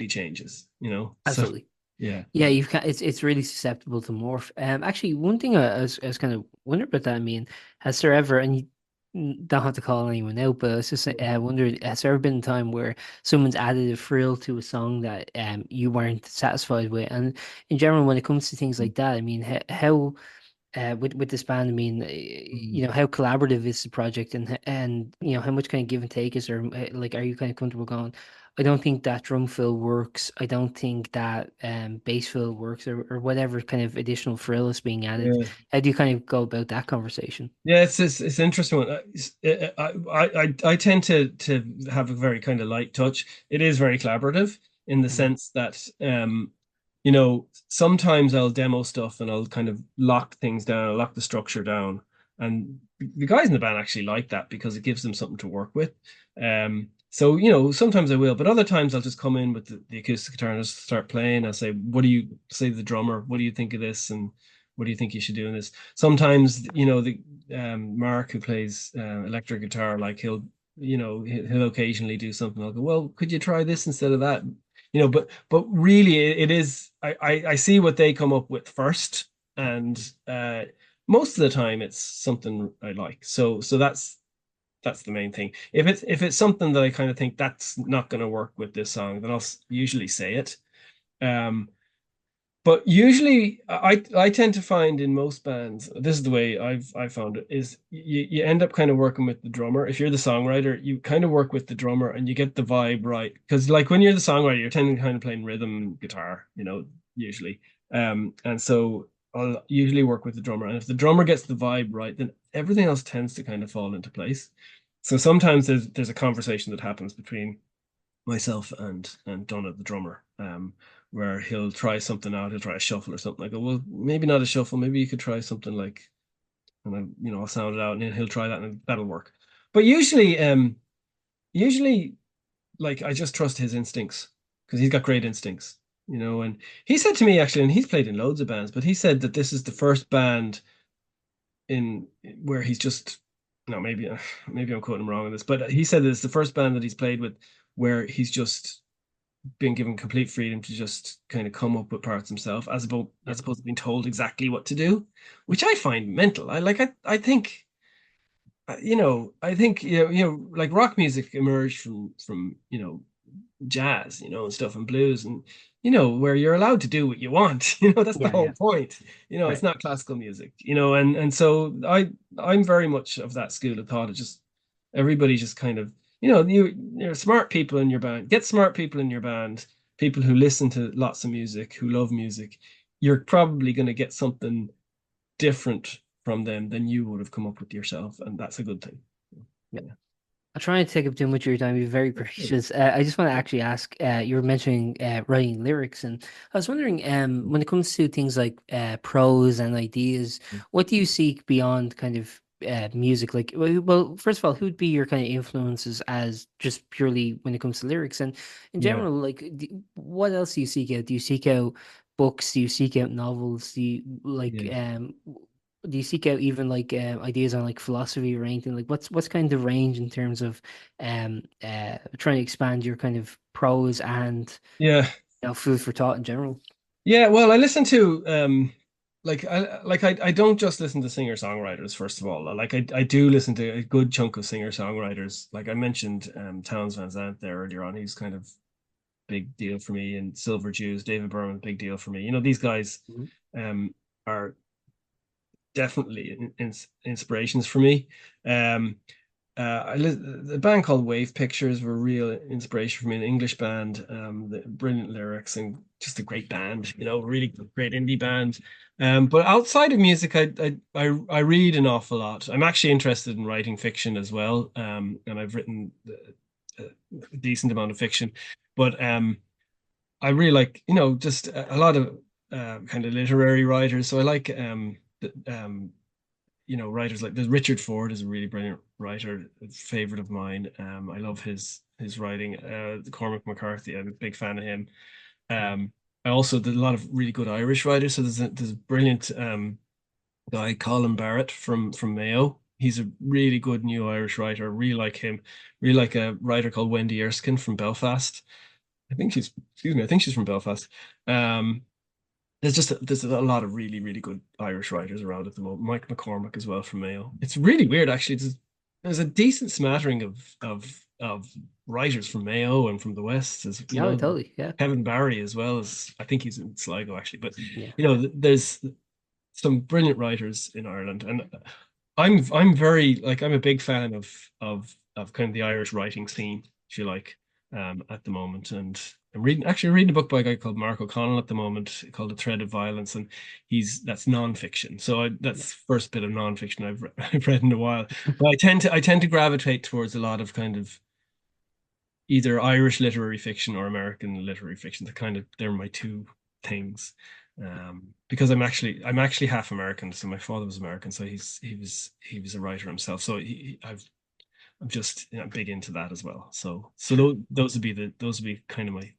changes, so Absolutely. yeah. Yeah, it's really susceptible to morph. Actually, one thing I was kind of wondering about that. I mean, has there ever, and you don't have to call anyone out, but I was just wondering, has there ever been a time where someone's added a frill to a song that you weren't satisfied with? And in general, when it comes to things like that, I mean, how with this band, I mean, Mhm. how collaborative is the project, and how much kind of give and take is there? Like, are you kind of comfortable going? I don't think that drum fill works. I don't think that bass fill works, or whatever kind of additional frill is being added. Yeah. How do you kind of go about that conversation? Yeah, it's an interesting one. I tend to have a very kind of light touch. It is very collaborative in the Mhm. sense that sometimes I'll demo stuff and I'll kind of lock things down, I'll lock the structure down. And the guys in the band actually like that because it gives them something to work with. So sometimes I will, but other times I'll just come in with the acoustic guitar and just start playing. I'll say, what do you say to the drummer? What do you think of this? And what do you think you should do in this? Sometimes, the Mark who plays electric guitar, like he'll occasionally do something. I'll go, well, could you try this instead of that? But really, it is. I see what they come up with first, and most of the time it's something I like. So that's the main thing. If it's something that I kind of think that's not going to work with this song, then I'll usually say it. Um, but usually, I tend to find in most bands, this is the way I've found it, is you end up kind of working with the drummer. If you're the songwriter, you kind of work with the drummer and you get the vibe right. Because like when you're the songwriter, you're tending to kind of playing rhythm guitar, usually. And so I'll usually work with the drummer. And if the drummer gets the vibe right, then everything else tends to kind of fall into place. So sometimes there's a conversation that happens between myself and Donna, the drummer, where he'll try something out. He'll try a shuffle or something. I go, well, maybe not a shuffle. Maybe you could try something like, and I'll sound it out, and then he'll try that, and that'll work. But usually, like I just trust his instincts because he's got great instincts, And he said to me actually, and he's played in loads of bands, but he said that this is the first band in where he's just no, maybe I'm quoting him wrong on this, but he said it's the first band that he's played with where he's just been given complete freedom to just kind of come up with parts himself, Yeah. as opposed to being told exactly what to do, which I find mental. I think like rock music emerged from jazz, and stuff and blues and where you're allowed to do what you want. That's the Yeah. whole Yeah. point. It's Right. not classical music, and so I'm very much of that school of thought. It just everybody just kind of you're smart people in your band. Get smart people in your band, people who listen to lots of music, who love music. You're probably going to get something different from them than you would have come up with yourself, and that's a good thing. Yeah. I'll try and take up too much of your time. You're very gracious. I just want to actually ask, you were mentioning writing lyrics, and I was wondering, when it comes to things like prose and ideas, what do you seek beyond kind of music? Like, well, first of all, who would be your kind of influences as just purely when it comes to lyrics, and in Yeah. general, like, what else do you seek out? Do you seek out books? Do you seek out novels? Do you like Yeah. do you seek out even like ideas on like philosophy or anything? Like what's kind of the range in terms of trying to expand your kind of prose and Yeah. food for thought in general? Yeah, well, I listen to I don't just listen to singer-songwriters, first of all. I do listen to a good chunk of singer-songwriters. Like I mentioned Townes Van Zandt there earlier on. He's kind of big deal for me, and Silver Jews, David Berman, big deal for me. These guys Mhm. um are definitely inspirations for me. Um the band called Wave Pictures were a real inspiration for me, an English band, the brilliant lyrics and just a great band, really great indie band. But outside of music, I read an awful lot. I'm actually interested in writing fiction as well, and I've written a decent amount of fiction. But I really like, just a lot of kind of literary writers. So I like writers like there's Richard Ford is a really brilliant writer, a favorite of mine. I love his writing. Cormac McCarthy, I'm a big fan of him. Um, I also did a lot of really good Irish writers. So there's a brilliant guy, Colin Barrett from Mayo. He's a really good new Irish writer. Really like him. Really like a writer called Wendy Erskine from Belfast. Excuse me, I think she's from Belfast. Um, there's a lot of really really good Irish writers around at the moment. Mike McCormack as well from Mayo. It's really weird actually. There's a decent smattering of writers from Mayo and from the West, as Yeah, totally. Yeah. Kevin Barry as well as I think he's in Sligo actually. But Yeah. there's some brilliant writers in Ireland, and I'm very like I'm a big fan of kind of the Irish writing scene, if you like, at the moment. And I'm reading a book by a guy called Mark O'Connell at the moment called The Thread of Violence, and that's nonfiction. So Yeah. that's the first bit of nonfiction I've read in a while. But I tend to gravitate towards a lot of kind of either Irish literary fiction or American literary fiction. They're my two things. Because I'm actually half American, so my father was American, so he was a writer himself. So I'm just big into that as well. So those would be kind of my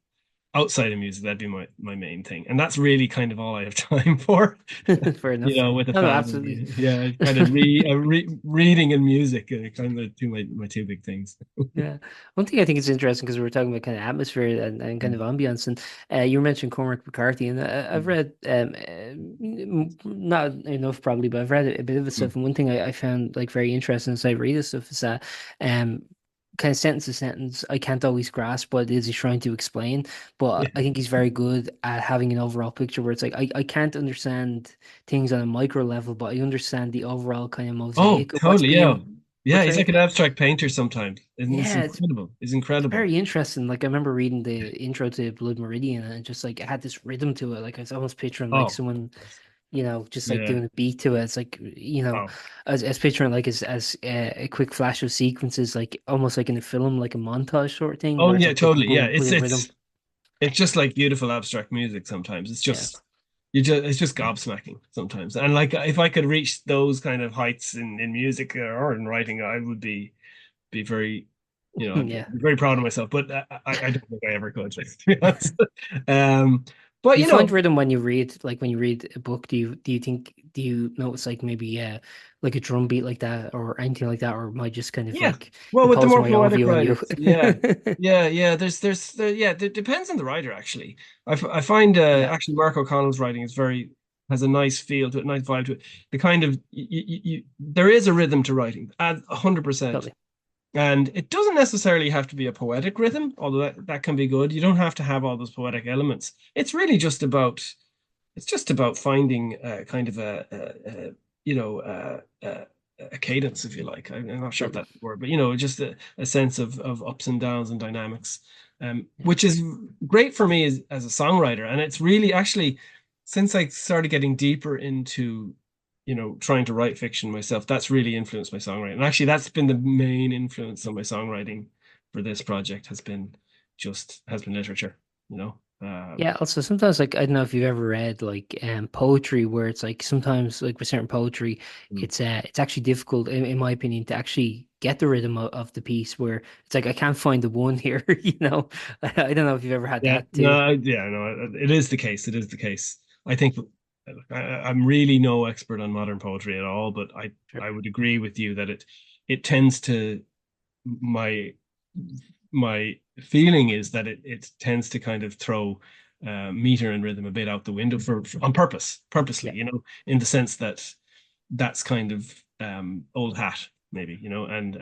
outside of music. That'd be my main thing, and that's really kind of all I have time for. Fair enough. With the No, no, absolutely. family. Yeah, kind of reading and music are kind of my two big things. Yeah. One thing I think is interesting because we were talking about kind of atmosphere and kind of ambience, and you mentioned Cormac McCarthy, and I've read not enough probably, but I've read a bit of his Mm. stuff. And one thing I found like very interesting as I read this stuff is that um kind of sentence to sentence, I can't always grasp what it is he's trying to explain, Yeah. but I think he's very good at having an overall picture where it's like I can't understand things on a micro level, but I understand the overall kind of Oh, mosaic of what's totally. Yeah. being Yeah, he's like portrayed. an abstract painter sometimes. And it's Yeah, incredible. It's it's incredible. very interesting. Like I remember reading the intro to Blood Meridian and just like it had this rhythm to it. Like I was almost picturing like Oh, someone, just like yeah. doing a beat to it. It's like, Oh. as picturing like as a quick flash of sequences, like almost like in a film, like a montage sort of thing, Oh, where it's yeah, like boom, boom, totally. Yeah. boom, put It's in rhythm. it's it's just like beautiful abstract music sometimes. Yeah. It's just gobsmacking sometimes. And like if I could reach those kind of heights in music or in writing, I would be very, I'd be Yeah. very proud of myself. But I don't think I ever could, to be honest. Um, but Do you find rhythm when you read, like when you read a book, do you notice like maybe like a drum beat like that or anything like that, or am I just kind of Yeah. like Well, with the imposing more my own poetic view on you? writers, yeah, yeah, yeah. It depends on the writer actually. I find Yeah, actually Mark O'Connell's writing has a nice feel to it, nice vibe to it. The kind of there is a rhythm to writing, at 100%, totally. and it doesn't necessarily have to be a poetic rhythm, although that can be good. You don't have to have all those poetic elements. It's just about finding kind of a you know a cadence, if you like. I'm not sure Yeah, if that's the word, but just a sense of ups and downs and dynamics, yeah, which is great for me as a songwriter. And it's really actually since I started getting deeper into, trying to write fiction myself, that's really influenced my songwriting. And actually, that's been the main influence on my songwriting for this project has been literature, you know. yeah. Also, sometimes like I don't know if you've ever read like poetry, where it's like sometimes like with certain poetry, Mm. it's actually difficult, in my opinion, to actually get the rhythm of the piece. Where it's like I can't find the one here, you know. I don't know if you've ever had Yeah, that too. no, yeah, no, it is the case. It is the case. I think I'm really no expert on modern poetry at all, but I Sure. I would agree with you that it tends to my my feeling is that it tends to kind of throw meter and rhythm a bit out the window for on purposely, Yeah. in the sense that that's kind of old hat maybe, and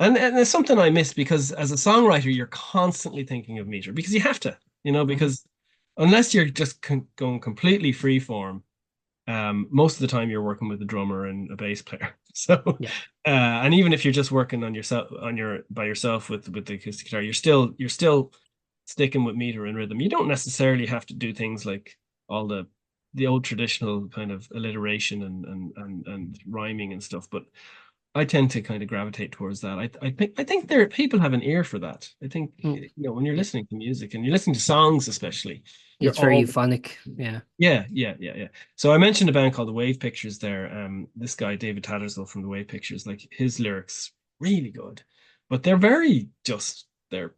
and it's something I miss because as a songwriter, you're constantly thinking of meter because you have to, Hmm. because unless you're just going completely free form, most of the time you're working with a drummer and a bass player. So, Yeah. and even if you're just working on yourself by yourself with the acoustic guitar, you're still sticking with meter and rhythm. You don't necessarily have to do things like all the old traditional kind of alliteration and rhyming and stuff, but I tend to kind of gravitate towards that. I think there people have an ear for that. I think Mm. when you're Yeah. listening to music and you're listening to songs, especially, you're It's very all euphonic. Yeah. yeah, yeah, yeah, yeah. So I mentioned a band called the Wave Pictures there. This guy David Tattersall from the Wave Pictures, like his lyrics really good, but they're very just they're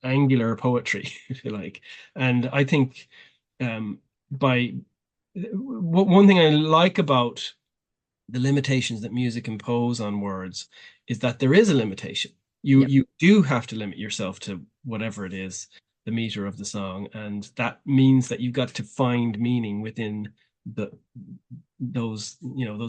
angular poetry, if you like. And I think by one thing I like about the limitations that music impose on words is that there is a limitation. You Yep. you do have to limit yourself to whatever it is, the meter of the song, and that means that you've got to find meaning within the those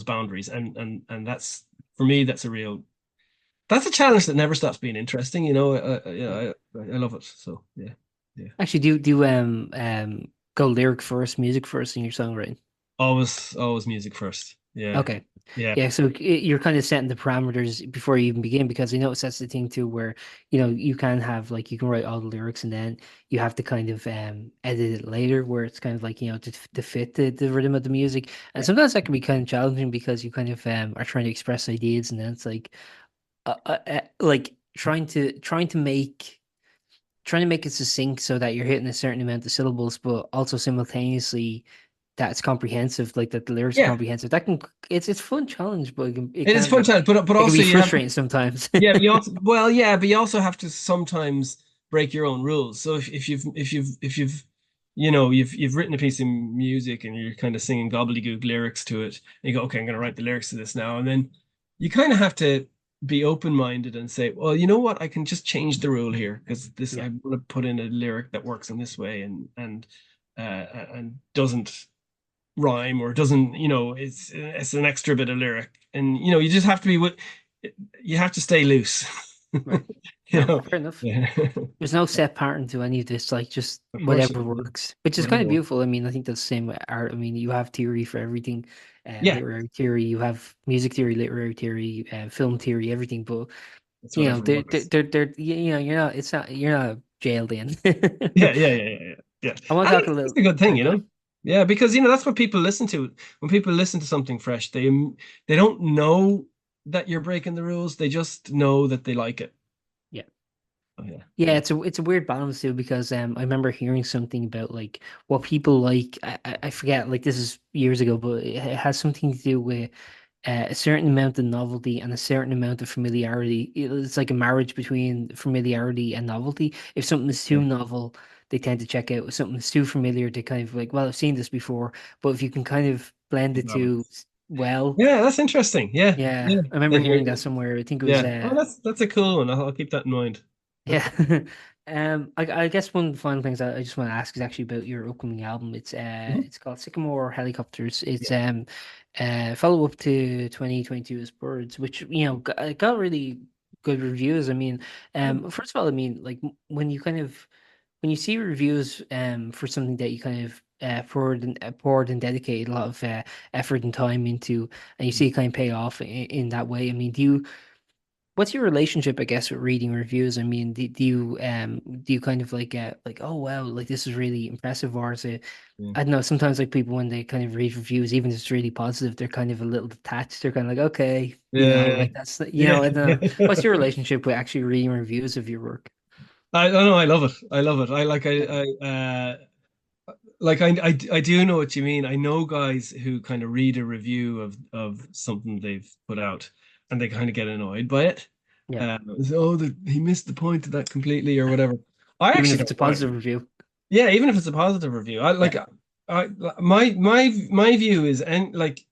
boundaries. And that's for me that's a challenge that never stops being interesting. Yeah. I love it. So yeah, yeah. Actually, do go lyric first, music first in your songwriting? Always music first. Yeah, Okay. yeah, Yeah, so you're kind of setting the parameters before you even begin, because I know that's the thing too, where you can have like you can write all the lyrics and then you have to kind of edit it later, where it's kind of like to fit the rhythm of the music, and yeah. sometimes that can be kind of challenging because you kind of are trying to express ideas, and then it's like trying to make it succinct so that you're hitting a certain amount of syllables, but also simultaneously that it's comprehensive, like that the lyrics are Yeah. comprehensive. It's a fun challenge, but it It is can fun challenge, but it can also be you have to. frustrating sometimes. Yeah, but you also have to sometimes break your own rules. So if you've written a piece of music and you're kind of singing gobbledygook lyrics to it, and you go, okay, I'm going to write the lyrics to this now, and then you kind of have to be open-minded and say, well, you know what, I can just change the rule here because this Yeah, I want to put in a lyric that works in this way and doesn't rhyme or doesn't, it's an extra bit of lyric, and you just have to you have to stay loose. right. you No, know fair enough. yeah. There's no set pattern to any of this, like just Of course whatever yeah. works, which is kind of Whatever. beautiful. I mean, I think that's the same with art. I mean, you have theory for everything, Yeah, literary theory, you have music theory, literary theory, film theory, everything. But it's whatever works. you're not jailed in. Yeah, yeah, yeah, yeah, yeah, yeah. I want I to talk think a that's little. a good thing, Sorry, go ahead. yeah, because that's what people listen to. When people listen to something fresh, they don't know that you're breaking the rules, they just know that they like it. Yeah. Oh yeah, Yeah, yeah. it's a weird balance too, because I remember hearing something about like what people like. I forget, like this is years ago, but it has something to do with a certain amount of novelty and a certain amount of familiarity. It's like a marriage between familiarity and novelty. If something is too Yeah. novel, they tend to check out. If something is too familiar, they kind of like, well, I've seen this before. But if you can kind of blend the Keep having it. two well, Yeah, that's interesting. Yeah, yeah, yeah. I remember Then hearing that somewhere. I think it was yeah. Oh, that's a cool one. I'll keep that in mind. yeah. I guess one of the final things I just want to ask is actually about your upcoming album. Mhm. It's called Sycamore Helicopters. It's Yeah. follow up to 2022's Birds, which got really good reviews. I mean, first of all, I mean, like when you see reviews for something that you kind of poured and dedicated a lot of effort and time into, and you see it kind of pay off in that way. I mean, what's your relationship, I guess, with reading reviews? I mean, do you kind of like, oh wow, like this is really impressive, or is it? Yeah. I don't know. Sometimes like people when they kind of read reviews, even if it's really positive, they're kind of a little detached. They're kind of like, okay, Yeah, like that's yeah, I don't know. What's yeah. your relationship with actually reading reviews of your work? I don't know. I love it. I love it. Yeah, I do know what you mean. I know guys who kind of read a review of something they've put out, and they kind of get annoyed by it. yeah. Oh, he missed the point of that completely, or whatever. I Even actually if it's a don't mind. positive review. Yeah, even if it's a positive review, I Yeah. like I my view is, and like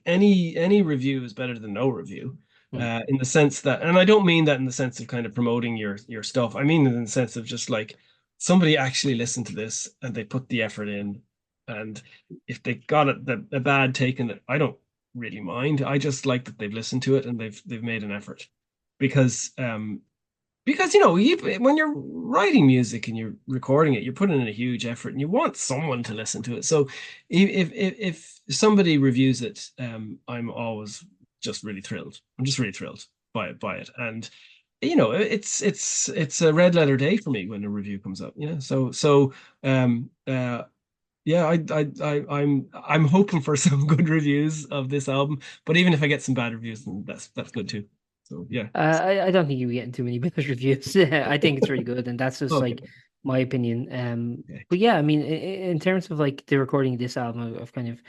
any review is better than no review, Mm. in the sense that, and I don't mean that in the sense of kind of promoting your stuff. I mean in the sense of just like somebody actually listened to this and they put the effort in, and if they got it a bad take in it, I don't really mind. I just like that they've listened to it and they've made an effort, because when you're writing music and you're recording it, you're putting in a huge effort, and you want someone to listen to it. So if somebody reviews it, I'm always just really thrilled. I'm just really thrilled by it, and it's a red letter day for me when a review comes up. Um uh yeah, I'm hoping for some good reviews of this album, but even if I get some bad reviews, then that's good too. So yeah. I don't think you're getting too many bad reviews. I think it's really good, and that's just Okay. like my opinion. Okay. But yeah, I mean, in terms of like the recording of this album, of kind of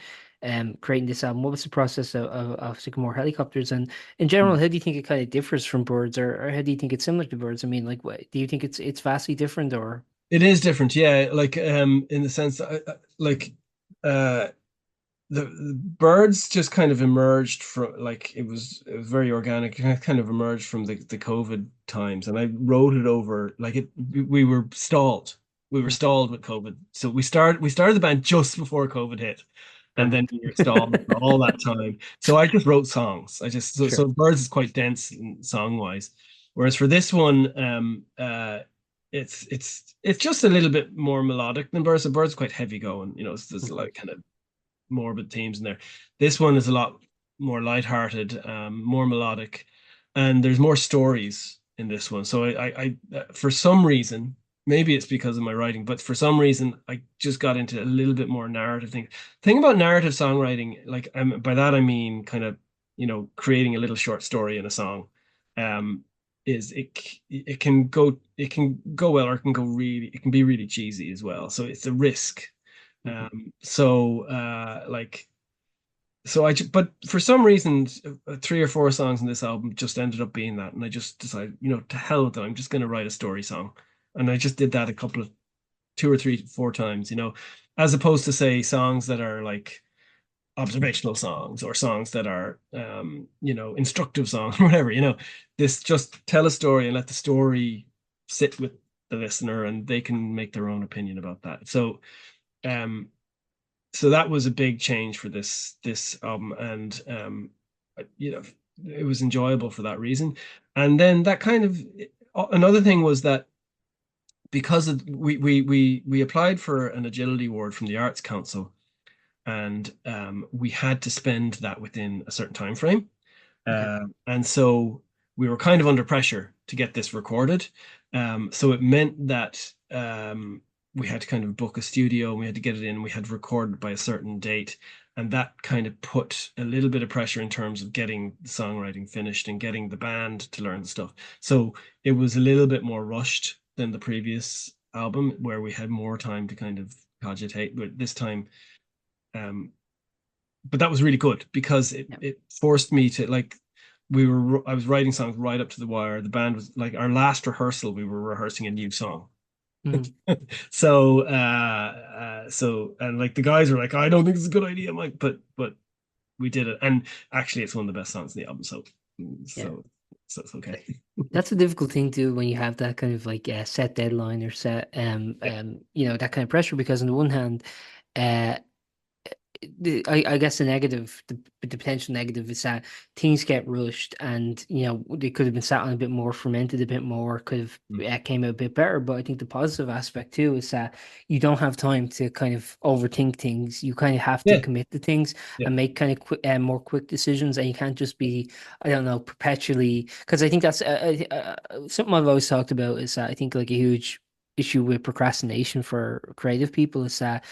creating this album, what was the process of Sycamore Helicopters? And in general, how do you think it kind of differs from Birds, or how do you think it's similar to Birds? I mean, like, what, do you think it's vastly different, or? It is different, yeah. Like in the sense that like uh the birds just kind of emerged from, like, it was very organic. It kind of emerged from the COVID times, and I wrote it over like it. We were stalled. We were Hmm, stalled with COVID, so we started the band just before COVID hit, and then perfect. we were stalled for all that time. So I just wrote songs. I just so Sure. birds is quite dense song wise, whereas for this one, it's just a little bit more melodic than birds. The birds quite heavy going. There's Mhm. like kind of morbid themes in there. This one is a lot more lighthearted, more melodic, and there's more stories in this one. So for some reason, maybe it's because of my writing, but for some reason, I just got into a little bit more narrative thing. Thing about narrative songwriting, like, by that I mean kind of, creating a little short story in a song. Um, is it can go well, or it can be really cheesy as well. So it's a risk. Mhm. But for some reason, three or four songs in this album just ended up being that, and I just decided, to hell with it. I'm just going to write a story song, and I just did that a couple of, two or three, four times, as opposed to say songs that are like observational songs, or songs that are, instructive songs or whatever. This, just tell a story and let the story sit with the listener, and they can make their own opinion about that. Um, so that was a big change for this album, and you know it was enjoyable for that reason. And then that kind of, another thing was that, because we applied for an agility award from the Arts Council, and we had to spend that within a certain time frame. Okay. And so we were kind of under pressure to get this recorded. So it meant that we had to kind of book a studio, and we had to get it in. We had to record it by a certain date. And that kind of put a little bit of pressure in terms of getting the songwriting finished and getting the band to learn the stuff. So it was a little bit more rushed than the previous album, where we had more time to kind of cogitate. But this time, um, but that was really good, because it, Yeah. it forced me to, like, I was writing songs right up to the wire. The band was like, our last rehearsal, we were rehearsing a new song. Mhm. And like the guys were like, I don't think it's a good idea, Mike, but we did it. And actually it's one of the best songs in the album. So Yeah. so so it's okay. That's a difficult thing to do when you have that kind of like set deadline or set Yeah. that kind of pressure, because on the one hand, uh I guess the potential negative is that things get rushed, and they could have been sat on a bit more, fermented a bit more, could have Mm. came out a bit better. But I think the positive aspect too is that you don't have time to kind of overthink things. You kind of have to Yeah, commit to things yeah, and make kind of more quick decisions, and you can't just be, I don't know, perpetually. Because I think that's something I've always talked about is that I think like a huge issue with procrastination for creative people is that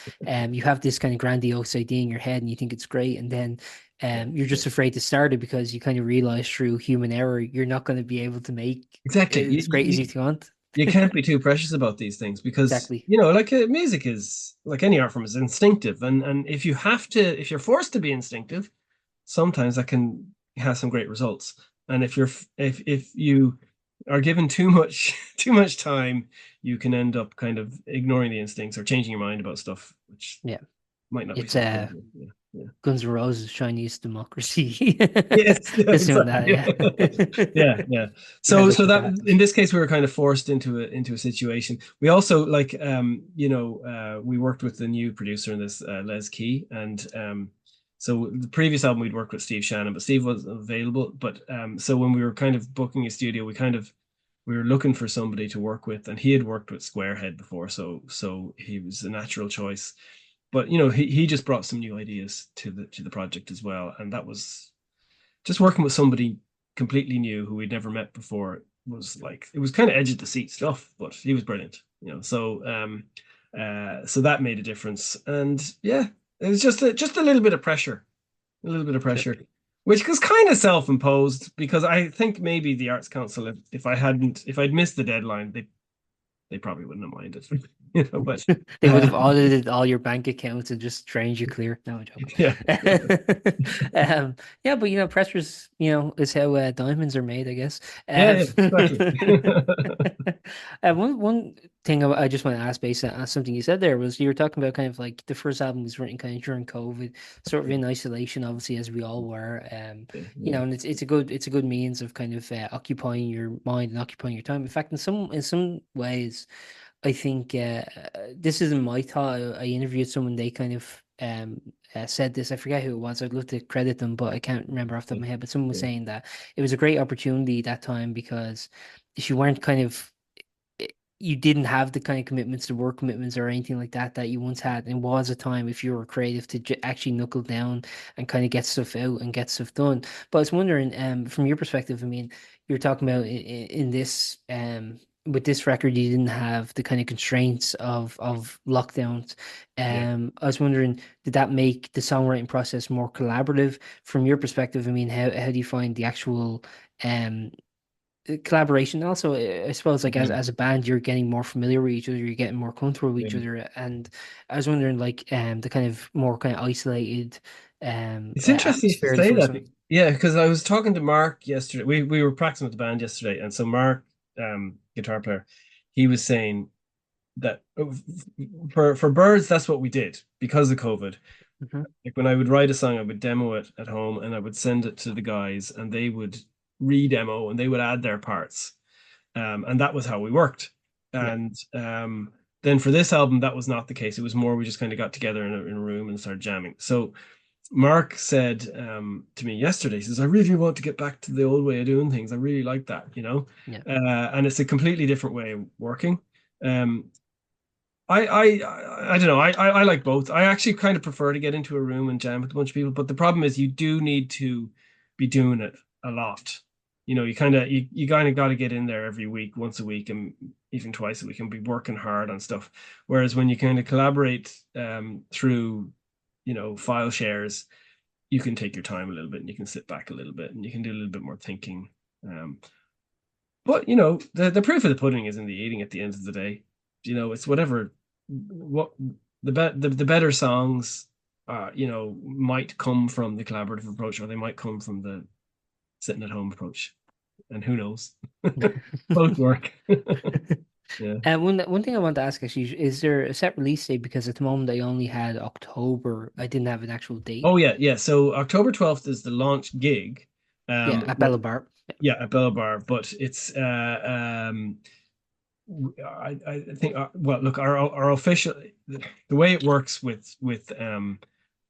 you have this kind of grandiose idea in your head and you think it's great, and then yeah, you're yeah. just afraid to start it because you kind of realize through human error you're not going to be able to make Exactly. it as great as you want. You can't be too precious about these things because, Exactly. like music is like any art form is instinctive, and if you have to, if you're forced to be instinctive, sometimes that can have some great results. And if you are given too much too much time, you can end up kind of ignoring the instincts or changing your mind about stuff, which Yeah. might not be It's so good. Yeah, yeah. Guns N' Roses Chinese democracy. Yes, yeah, Just doing exactly. that, yeah. Yeah, yeah. Yeah, So look so at that that. in this case we were kind of forced into a situation. We also like we worked with the new producer in this Les Key, and so the previous album we'd worked with Steve Shannon, but Steve wasn't available. But so when we were kind of booking a studio, we were looking for somebody to work with, and he had worked with Squarehead before, so he was a natural choice. But he just brought some new ideas to the project as well, and that was just working with somebody completely new who we'd never met before. Was like it was kind of edge of the seat stuff, but he was brilliant, so that made a difference, and yeah, it was just a little bit of pressure, a little bit of Sure. pressure, which was kind of self-imposed because I think maybe the Arts Council, if I'd missed the deadline, they probably wouldn't have minded, but They would have um, audited all your bank accounts and just drained you clear. No, I'm joking. yeah, Um, yeah, but pressures, is how diamonds are made, I guess. yeah, Um, yeah, exactly. one thing I just want to ask based on something you said there was you were talking about kind of like the first album was written kind of during COVID, sort of in isolation, obviously, as we all were. Yeah, yeah, And it's a good means of kind of occupying your mind and occupying your time. In fact, in some ways. I think this isn't my thought. I interviewed someone. They kind of said this. I forget who it was. I'd love to credit them, but I can't remember off the top yeah, of my head. But someone was yeah. saying that it was a great opportunity that time because if you weren't kind of you didn't have the kind of commitments, the work commitments or anything like that that you once had. And was a time if you were creative to actually knuckle down and kind of get stuff out and get stuff done. But I was wondering, from your perspective, I mean, you're talking about in this, with this record, you didn't have the kind of constraints of lockdowns. Yeah. I was wondering, did that make the songwriting process more collaborative? From your perspective, I mean, how do you find the actual um collaboration also? I suppose like as Mhm. as a band you're getting more familiar with each other, you're getting more comfortable with each Yeah. other, and I was wondering like the kind of more kind of isolated It's interesting you should atmosphere of the say first that. one. Yeah, because I was talking to Mark yesterday. We were practicing with the band yesterday, and so Mark, guitar player, he was saying that for Birds, that's what we did because of COVID. Hmm. Like when I would write a song, I would demo it at home and I would send it to the guys, and they would re-demo and they would add their parts. And that was how we worked. Yeah. And then for this album, that was not the case. It was more we just kind of got together in a room and started jamming. So Mark said to me yesterday, he says, I really want to get back to the old way of doing things. I really like that. Yeah. And it's a completely different way of working. Um, I don't know. I like both. I actually kind of prefer to get into a room and jam with a bunch of people, but the problem is you do need to be doing it a lot. You kind of got to get in there every week, once a week, and even twice a week, and be working hard on stuff. Whereas when you kind of collaborate through, file shares, you can take your time a little bit, and you can sit back a little bit, and you can do a little bit more thinking. But the proof of the pudding is in the eating at the end of the day. It's whatever what the better songs might come from the collaborative approach, or they might come from the sitting at home approach. And who knows? Both work. Yeah. And one thing I want to ask actually is there a set release date? Because at the moment I only had October. I didn't have an actual date. Oh yeah, yeah. So October 12th is the launch gig. Yeah, at But Bella Bar. yeah, at Bell Bar, but it's I think well look our official the way it works with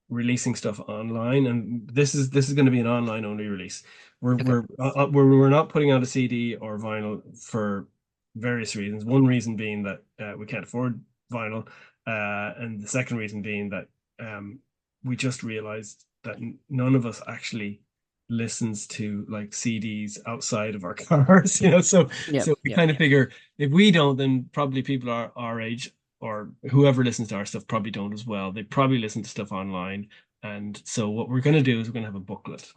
releasing stuff online, and this is going to be an online only release. Okay. We're not putting out a CD or vinyl for various reasons. One reason being that we can't afford vinyl, and the second reason being that we just realized that none of us actually listens to like CDs outside of our cars, So Yep. we Yep. kind of figure if we don't, then probably people our age or whoever listens to our stuff probably don't as well. They probably listen to stuff online. And so what we're going to do is we're going to have a booklet.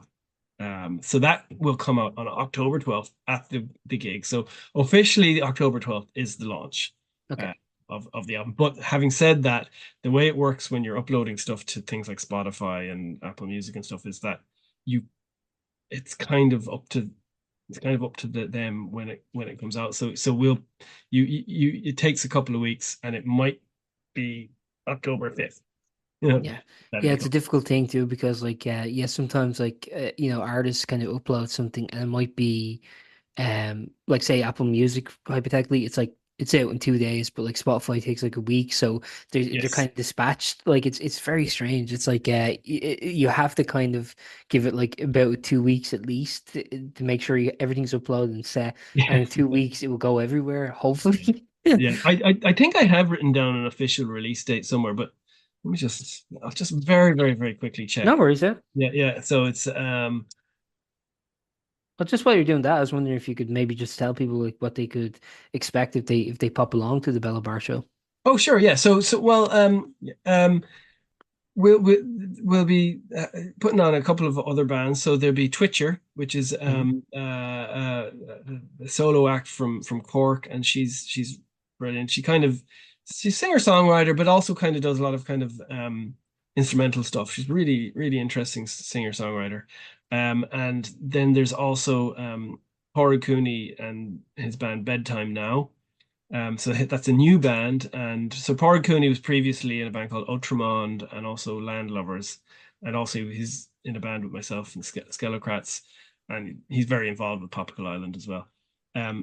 So that will come out on October 12th at the gig. So officially October 12th is the launch Okay. uh, of the album. But having said that, the way it works when you're uploading stuff to things like Spotify and Apple Music and stuff is that you it's kind of up to them when it comes out. So we'll you it takes a couple of weeks and it might be October 5th. Yeah. That Yeah, it it's a comes. difficult thing too because like yeah, sometimes like artists kind of upload something and it might be like say Apple Music hypothetically it's out in 2 days, but like Spotify takes like a week, so they're Yes. kind of dispatched. Like it's very strange. It's like you have to kind of give it like about 2 weeks at least to make sure everything's uploaded and set, and Yeah. in 2 weeks it will go everywhere, Yeah. hopefully. Yeah. I think I have written down an official release date somewhere, but I'll just very, very, very quickly No check. worries, yeah. Yeah, yeah. So it's But just while you're doing that, I was wondering if you could maybe just tell people like what they could expect if they pop along to the Bella Bar show. oh sure, yeah. So well yeah, we'll be putting on a couple of other bands. So there'll be Twitcher, which is Mhm. a solo act from Cork, and she's brilliant. She's singer-songwriter, but also kind of does a lot of kind of instrumental stuff. She's really really interesting singer-songwriter. And then there's also Padraig Cooney and his band Bedtime Now. So that's a new band, and so Padraig Cooney was previously in a band called Ultramond and also Landlovers, and also he's in a band with myself and Skelocrats, and he's very involved with Popical Island as well.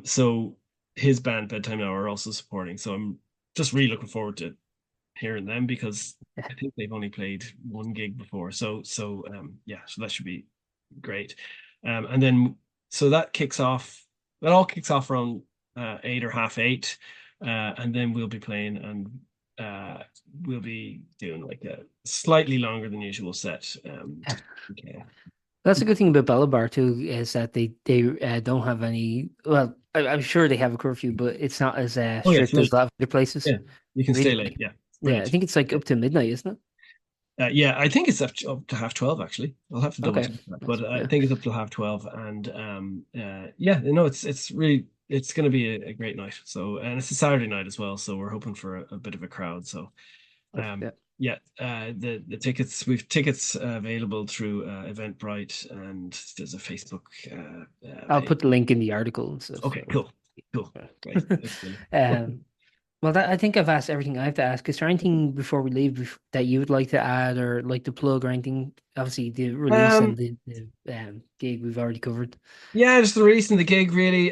So his band Bedtime Now are also supporting. So I'm just really looking forward to hearing them because Yeah. I think they've only played one gig before. So yeah, so that should be great. And then so that all kicks off around 8 or half 8. And then we'll be playing and we'll be doing like a slightly longer than usual set. Just okay. That's a good thing about Balabar too, is that they don't have any. Well, I'm sure they have a curfew, but it's not as Oh yes, strict as a lot of other places. yeah, you can stay Really, late. Yeah, it's yeah, I brilliant. think it's like Yeah. up to midnight, isn't it? Yeah, I think it's up to half 12 actually. I'll have to double Okay, check that, nice. but I Yeah, think it's up till half 12. And yeah, it's really it's going to be a great night. So and it's a Saturday night as well, so we're hoping for a bit of a crowd. So perfect. Yeah, yeah, the tickets we've tickets available through Eventbrite, and there's a Facebook I'll page. put the link in the article and stuff. Okay, So. cool, cool, great. Excellent. um, well, I think I've asked everything I have to ask. Is there anything before we leave that you would like to add or like to plug or anything? Obviously, the release and Um, the gig we've already covered. Yeah, just the release and the gig really.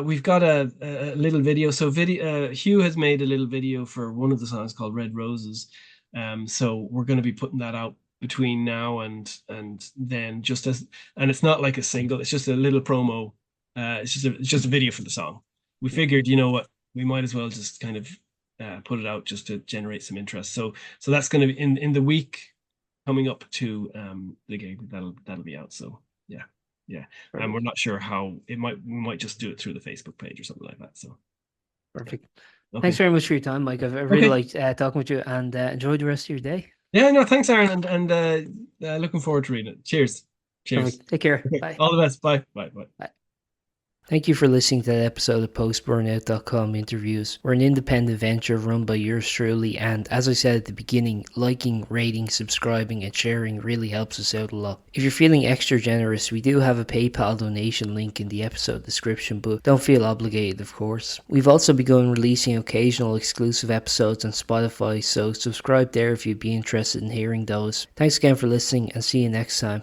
We've got a little video. So Hugh has made a little video for one of the songs called Red Roses. So we're going to be putting that out between now and then and it's not like a single, it's just a little promo. It's just a video for the song. We Yeah, figured, you know what, we might as well just kind of put it out just to generate some interest. So that's going to be in the week coming up to the gig that'll be out. So yeah, yeah, and we're perfect. not sure how we might just do it through the Facebook page or something like that. So yeah, Perfect. Thanks okay, very much for your time, Mike. I've really okay, liked talking with you and enjoy the rest of your day. yeah, no, thanks, Aaron, and looking forward to reading it. Cheers, cheers. Perfect. Take care. Okay, Bye. all the best. Bye, bye, bye. Bye. Thank you for listening to that episode of Post-Burnout.com interviews. We're an independent venture run by yours truly, and as I said at the beginning, liking, rating, subscribing, and sharing really helps us out a lot. If you're feeling extra generous, we do have a PayPal donation link in the episode description, but don't feel obligated, of course. We've also begun releasing occasional exclusive episodes on Spotify, so subscribe there if you'd be interested in hearing those. Thanks again for listening, and see you next time.